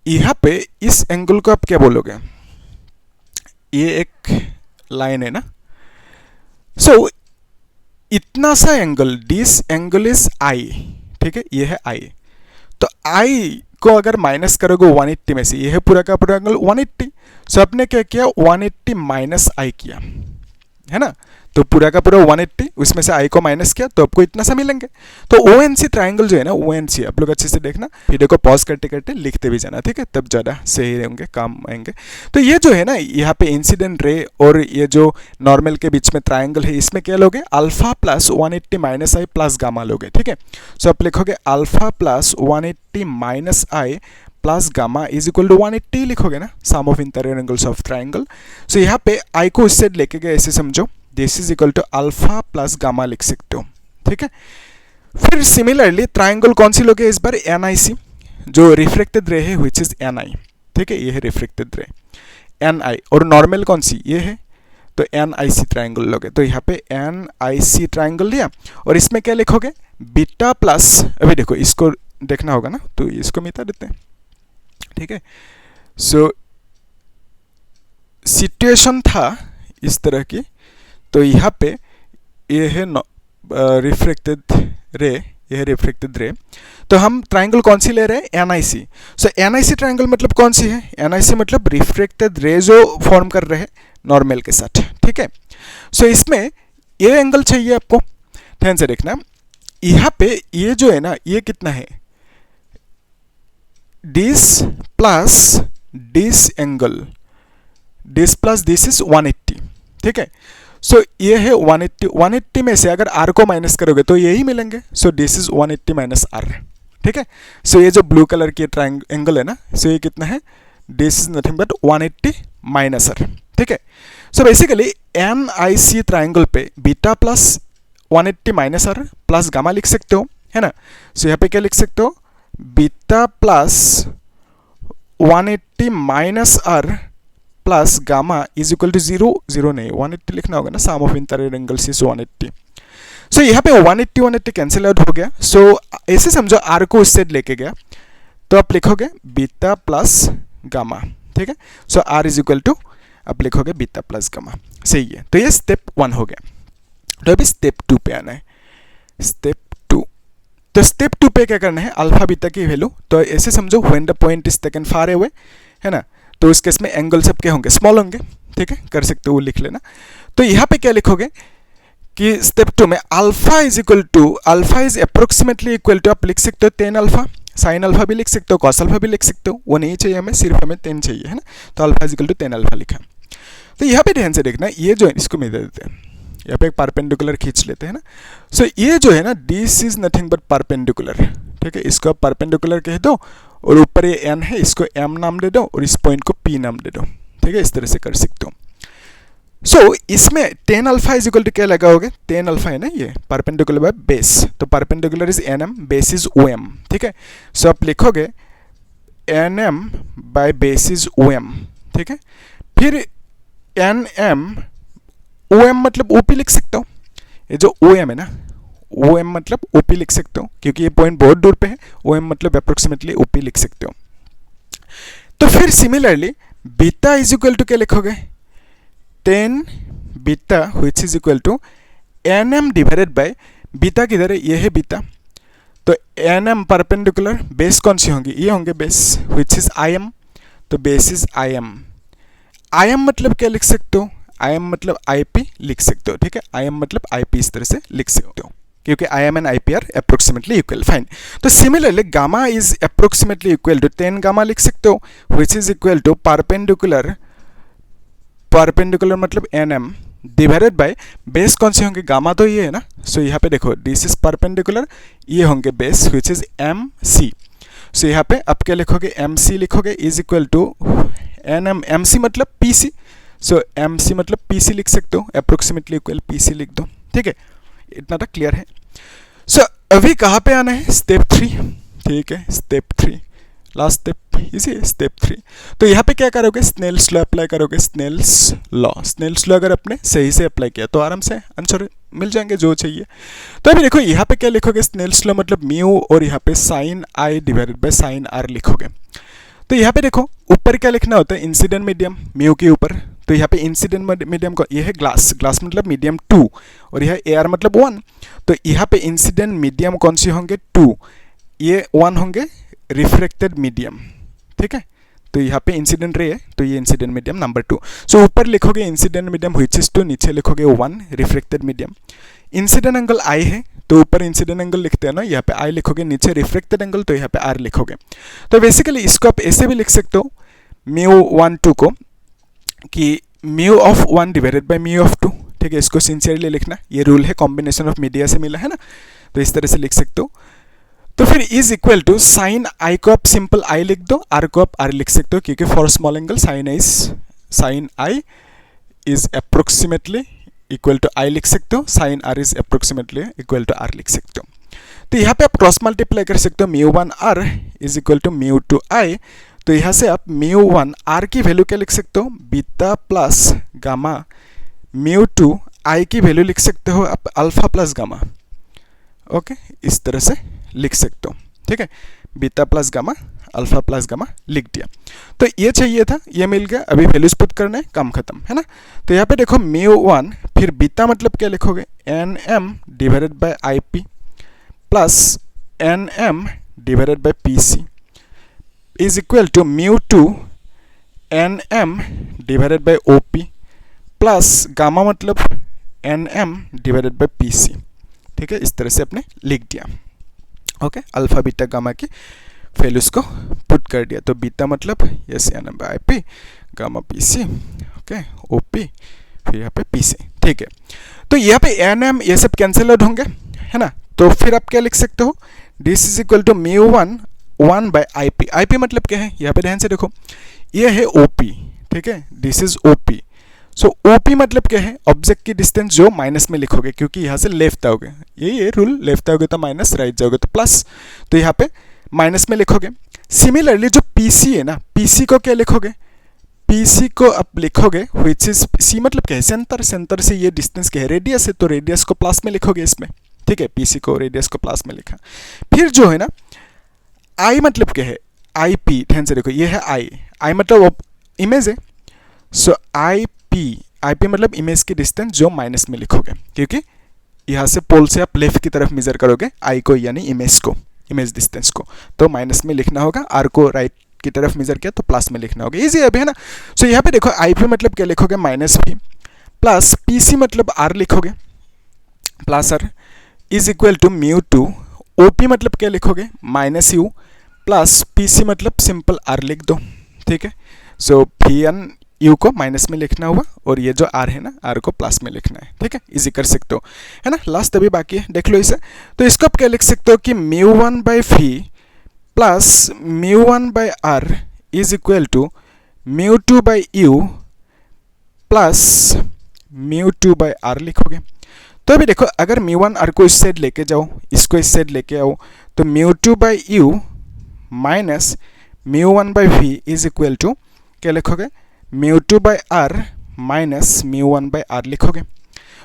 यहाँ पे इस एंगल को आप क्या बोलोगे, ये एक लाइन है ना। सो इतना सा एंगल, दिस एंगल इज आई, ठीक है, ये है आई। तो आई को अगर माइनस करोगे 180 में से, ये है पूरा का पूरा एंगल 180। सो आपने क्या किया, 180 माइनस आई किया, है ना। तो पूरा का पूरा 180, उसमें से आई को माइनस किया, तो आपको इतना सा मिलेंगे। तो ओ एन सी ट्राइंगल जो है ना, ओ एन सी आप लोग अच्छे से देखना, वीडियो को पॉज करते करते लिखते भी जाना, ठीक है, तब ज़्यादा सही रहेंगे, काम आएंगे। तो ये जो है ना, यहाँ पे इंसिडेंट रे और ये जो नॉर्मल के बीच में ट्राइंगल है, इसमें क्या लोगे, alpha plus 180 minus I plus gamma लोगे, ठीक है। सो आप लिखोगे alpha plus 180 minus I plus gamma is equal to 180 लिखोगे ना, sum of interior angles of triangle. So यहाँ पे आई को उस साइड लेके गए, ऐसे समझो, this is equal to alpha plus gamma लिख सकते हो, ठीक है। फिर सिमिलरली ट्राइंगल कौन सी लोगे इस बार, एन आई सी, जो रिफ्लेक्टेड रे है विच इज एन आई, ठीक है, ये है रिफ्लेक्टेड रे एन आई, और नॉर्मल कौन सी, ये है, तो एन आई सी ट्राइंगल लोगे। तो यहाँ पे एन आई सी ट्राइंगल लिया, और इसमें क्या लिखोगे, बीटा प्लस, अभी देखो इसको देखना होगा ना, तो इसको मिटा देते हैं, ठीक है। सो सिचुएशन था इस तरह की, तो यहाँ पे ये है रिफ्लेक्टेड रे, ये है रिफ्लेक्टेड रे। तो हम ट्राइंगल कौन सी ले रहे हैं, N I C. So N I C triangle मतलब कौन सी है, एन आई सी मतलब रिफ्लेक्टेड रे जो फॉर्म कर रहे हैं नॉर्मल के साथ, ठीक है। सो इसमें ये एंगल चाहिए आपको, ध्यान से देखना, यहाँ पे ये जो है ना, ये कितना है, this plus this angle, this plus this is 180, ठीक है। सो ये है 180, 180 में से अगर आर को माइनस करोगे तो यही मिलेंगे। So this is 180 minus R, ठीक है। सो ये जो ब्लू कलर की एंगल है ना, सो ये कितना है, this is nothing but 180 minus R, ठीक है। So basically N I C triangle पे beta plus 180 minus are plus gamma लिख सकते हो, है ना। सो यहाँ पे क्या लिख सकते हो, beta plus 180 minus are plus gamma is equal to 0, 0 नहीं 180 लिखना होगा ना, sum of interior angles is 180। So यहाँ पे 180 180 कैंसिल आउट हो गया। सो ऐसे समझो आर को उस साइड लेके गया, तो आप लिखोगे बीटा प्लस गामा, ठीक है। सो आर इज इक्वल टू आप लिखोगे बीटा प्लस गामा, सही है। तो ये स्टेप 1 हो गया। तो अभी स्टेप 2 पे आना है, स्टेप 2। तो स्टेप 2 पे क्या करना है, अल्फा बीटा की वैल्यू, तो ऐसे समझो when the point is taken far away, है ना, तो उस केस में एंगल सब क्या होंगे, स्मॉल होंगे, ठीक है, कर सकते हो, वो लिख लेना। तो यहाँ पे क्या लिखोगे कि स्टेप 2 में alpha is equal to, alpha is approximately equal to, आप लिख सकते हो 10 अल्फा, साइन अल्फा भी लिख सकते हो, कॉस अल्फा भी लिख सकते हो, वो नहीं चाहिए हमें, सिर्फ हमें 10 चाहिए, है ना। तो alpha is equal to 10 alpha लिखा। तो यहाँ पे ध्यान से देखना, ये जो है इसको मिला देते हैं, यहाँ पे एक परपेंडिकुलर खींच लेते हैं ना। सो ये जो है ना, this is nothing but perpendicular, ठीक है। इसको आप परपेंडिकुलर कह दो और ऊपर ये एन है, इसको एम नाम दे दो और इस पॉइंट को पी नाम दे दो, ठीक है। इस तरह से कर सकते हो। सो इसमें 10 अल्फा इज इक्वल टू क्या लगाओगे, 10 अल्फा है ना ये परपेंडिकुलर बाय बेस, तो perpendicular is N M, base is O M, ठीक है। सो आप लिखोगे N M by base is O M, ठीक है। फिर एन एम ओ एम मतलब ओपी लिख सकते हो, ये जो ओ एम है ना, ओ एम मतलब ओपी लिख सकते हो, क्योंकि ये पॉइंट बहुत दूर पे है, ओ एम मतलब अप्रोक्सीमेटली ओपी लिख सकते हो। तो फिर similarly beta is equal to क्या लिखोगे, 10 beta which is equal to N M divided by, beta किधर है, ये है बीटा, तो एन एम परपेंडिकुलर, बेस कौन सी होंगी, ये होंगे base, which is I M, तो base is I M. I M मतलब क्या लिख सकते हो, आई एम मतलब आई पी लिख सकते हो, ठीक है। आई एम मतलब आई पी इस तरह से लिख सकते हो, क्योंकि I M and I P are approximately equal, fine. तो similarly gamma is approximately equal to 10 gamma लिख सकते हो, which is equal to perpendicular, perpendicular मतलब N M divided by base कौन से होंगे, गामा तो ये है ना। सो यहाँ पे देखो दिस इज परपेंडिकुलर, ये होंगे base which is M C. So यहाँ पे आप क्या लिखोगे, एम सी लिखोगे is equal to N M, M C मतलब पी सी, सो एम सी मतलब पी सी लिख सकते हो, अप्रोक्सीमेटली इक्वल पी सी लिख दो, ठीक है। इतना तक क्लियर है। सो अभी कहाँ पे आना है, स्टेप 3, ठीक है। स्टेप 3 लास्ट स्टेप, इसी स्टेप 3। तो यहाँ पे क्या करोगे, स्नेल्स लॉ अप्लाई करोगे, स्नेल्स लॉ। स्नेल्स लॉ अगर आपने सही से अप्लाई किया तो आराम से आंसर मिल जाएंगे जो चाहिए। तो अभी देखो यहाँ पे क्या लिखोगे, स्नेल्स लॉ मतलब म्यू और यहाँ पे sine I divided by sine R लिखोगे। तो यहाँ पे देखो ऊपर क्या लिखना होता है, इंसिडेंट मीडियम म्यू के ऊपर, तो यहाँ पे इंसिडेंट मीडियम को, ये है ग्लास, ग्लास मतलब मीडियम 2 और यह एयर मतलब 1, तो यहाँ पे इंसिडेंट मीडियम कौन सी होंगे 2, ये 1 होंगे रिफ्रेक्टेड मीडियम, ठीक है। तो यहाँ पे इंसिडेंट रे है, तो ये इंसिडेंट मीडियम नंबर 2। सो ऊपर लिखोगे इंसिडेंट मीडियम व्हिच इज 2, नीचे लिखोगे 1 रिफ्रेक्टेड मीडियम। इंसिडेंट एंगल आई है, तो ऊपर इंसिडेंट एंगल लिखते हैं ना, यहाँ पे आई लिखोगे, नीचे रिफ्रेक्टेड एंगल, तो यहाँ पे आर लिखोगे। तो बेसिकली इसको आप ऐसे भी लिख सकते हो म्यू 1 2 को, कि mu of 1 divided by mu of 2, ठीक है। इसको सिंसियरली लिखना, ये रूल है, कॉम्बिनेशन ऑफ मीडिया से मिला है ना, तो इस तरह से लिख सकते हो। तो फिर is equal to sine I को आप सिंपल आई लिख दो, आर को आप आर लिख सकते हो, क्योंकि for small angle sine I is approximately equal to I लिख सकते हो, sine R is approximately equal to R लिख सकते हो। तो यहाँ पे आप क्रॉस मल्टीप्लाई कर सकते हो, mu 1 R is equal to mu 2 I. तो यहाँ से आप म्यू 1 आर की वैल्यू क्या लिख सकते हो, बीटा प्लस गामा, म्यू 2 आई की वैल्यू लिख सकते हो आप अल्फा प्लस गामा, ओके, इस तरह से लिख सकते हो, ठीक है। Beta plus gamma, alpha plus gamma लिख दिया। तो ये चाहिए था, ये मिल गया। अभी वैल्यूज पुट करना है, काम खत्म, है ना। तो यहाँ पे देखो म्यू 1, फिर बीटा मतलब क्या लिखोगे, N M divided by I P plus N M divided by P C is equal to mu 2 N M divided by O P plus gamma मतलब N M divided by P C, ठीक है। इस तरह से आपने लिख दिया, ओके। अल्फा बीटा गामा की वैल्यूज को पुट कर दिया। तो बीटा मतलब yes N M by I P, gamma P C, okay, O P, फिर यहाँ पे पी सी, ठीक है। तो यहाँ पे एन एम ये सब कैंसिल आउट होंगे, है ना। तो फिर आप क्या लिख सकते हो, this is equal to mu 1 by I P. I P मतलब क्या है, यहाँ पे ध्यान से देखो, ये है ओ पी, ठीक है, this is O P. So OP मतलब क्या है, ऑब्जेक्ट की डिस्टेंस जो माइनस में लिखोगे, क्योंकि यहाँ से लेफ्ट आओगे, ये रूल, लेफ्ट आओगे तो माइनस, राइट जाओगे तो प्लस, तो यहाँ पे माइनस में लिखोगे। सिमिलरली जो पीसी है ना, पीसी को क्या लिखोगे, पीसी को आप लिखोगे व्हिच इज, सी मतलब क्या है, सेंटर, सेंटर से ये डिस्टेंस क्या है, रेडियस है, तो रेडियस को प्लस में लिखोगे इसमें, ठीक है। पीसी को, रेडियस को प्लस में लिखा। फिर जो है ना आई मतलब क्या है, आई पी, ध्यान से देखो, ये है आई, आई मतलब इमेज है, सो आई पी मतलब इमेज की डिस्टेंस जो माइनस में लिखोगे, क्योंकि यहाँ से पोल से आप लेफ्ट की तरफ मेजर करोगे आई को, यानी इमेज को, इमेज डिस्टेंस को, तो माइनस में लिखना होगा। आर को राइट की तरफ मेजर किया तो प्लस में लिखना होगा, इजी अभी, है ना। सो यहाँ पे देखो आई पी मतलब क्या लिखोगे, minus P plus P C मतलब आर लिखोगे, plus R is equal to mu 2। O P मतलब क्या लिखोगे, minus U plus P C मतलब सिंपल आर लिख दो, ठीक है। सो पी एन यू को माइनस में लिखना हुआ और ये जो आर है ना, आर को प्लस में लिखना है, ठीक है। इजी कर सकते हो, है ना। लास्ट अभी बाकी है, देख लो इसे। तो इसको आप क्या लिख सकते हो कि mu one by phi plus mu one by R is equal to mu two by U plus mu two by R लिखोगे। तो अभी देखो, अगर म्यू वन आर को इस साइड लेके जाओ, इसको इस साइड लेके आओ, तो mu two by you minus mu one by we is equal to क्या लिखोगे, mu two by are minus mu one by R लिखोगे।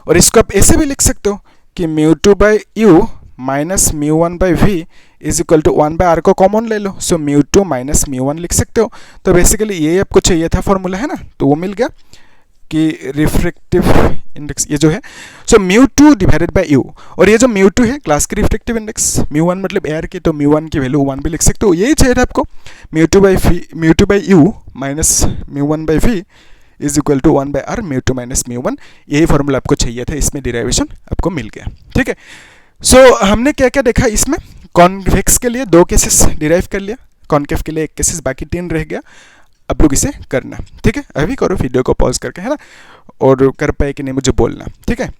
और इसको आप ऐसे भी लिख सकते हो कि mu two by you minus mu one by we is equal to one by R को कॉमन ले लो, so mu two minus mu one लिख सकते हो। तो बेसिकली ये आपको चाहिए था फॉर्मूला, है ना, तो वो मिल गया कि रिफ्रैक्टिव इंडेक्स ये जो है, so mu two divided by U, और ये जो म्यू टू है ग्लास की रिफ्रैक्टिव इंडेक्स, म्यू वन मतलब एयर की, तो म्यू वन की वैल्यू वन भी लिख सकते हो। यही चाहिए था आपको, mu two by you minus mu one by we is equal to one by are mu two minus mu one, यही फॉर्मूला आपको चाहिए था, इसमें डिराइवेशन आपको मिल गया, ठीक है। सो हमने क्या क्या देखा इसमें, कॉन्वेक्स के लिए 2 केसेस डिराइव कर लिया, कॉन्केव के लिए 1 केसेस, बाकी 3 रह गया। अब लोग इसे करना, ठीक है। अभी करो वीडियो को पॉज करके, है ना, और कर पाए कि नहीं मुझे बोलना, ठीक है,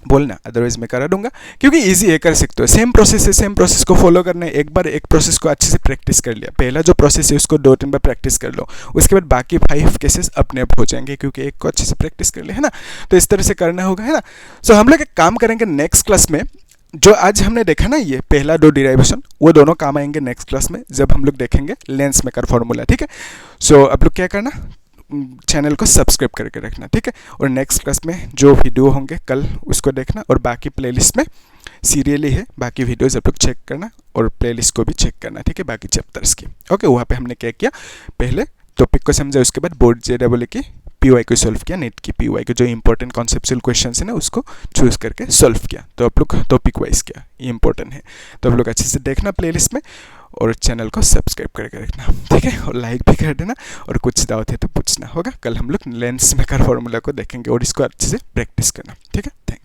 बोलना, अदरवाइज मैं करा दूंगा, क्योंकि इजी है, कर सकते हो। सेम प्रोसेस है, सेम प्रोसेस को फॉलो करना है। एक बार एक प्रोसेस को अच्छे से प्रैक्टिस कर लिया, पहला जो प्रोसेस है उसको 2-3 बार प्रैक्टिस कर लो, उसके बाद बाकी 5 केसेस अपने आप हो जाएंगे, क्योंकि एक को अच्छे से प्रैक्टिस कर लिया, है ना। तो इस तरह से करना होगा, है ना। सो हम लोग एक काम करेंगे नेक्स्ट क्लास में, जो आज हमने देखा ना ये पहला 2 डिराइवेशन, वो दोनों काम आएंगे नेक्स्ट क्लास में, जब हम लोग देखेंगे लेंस मेकर फॉर्मूला, ठीक है। सो अब लोग क्या करना, चैनल को सब्सक्राइब करके रखना, ठीक है। और नेक्स्ट क्लास में जो वीडियो होंगे कल उसको देखना, और बाकी प्लेलिस्ट में सीरियली है, बाकी वीडियोज आप लोग चेक करना, और प्लेलिस्ट को भी चेक करना, ठीक है, बाकी चैप्टर्स की। ओके, वहाँ पे हमने क्या किया, पहले टॉपिक को समझा, उसके बाद बोर्ड JEE की PY को सॉल्व किया, नेट की PY के जो इंपॉर्टेंट कॉन्सेप्चुअल क्वेश्चन है ना उसको चूज करके सॉल्व किया। तो आप लोग टॉपिक वाइज किया, ये इंपॉर्टेंट है, तो आप लोग अच्छे से देखना प्लेलिस्ट में, और चैनल को सब्सक्राइब करके रखना, ठीक है, और लाइक भी कर देना, और कुछ डाउट है तो पूछना होगा। कल हम लोग लेंस मेकर फॉर्मूला को देखेंगे और इसको अच्छे से प्रैक्टिस करना, ठीक है। थैंक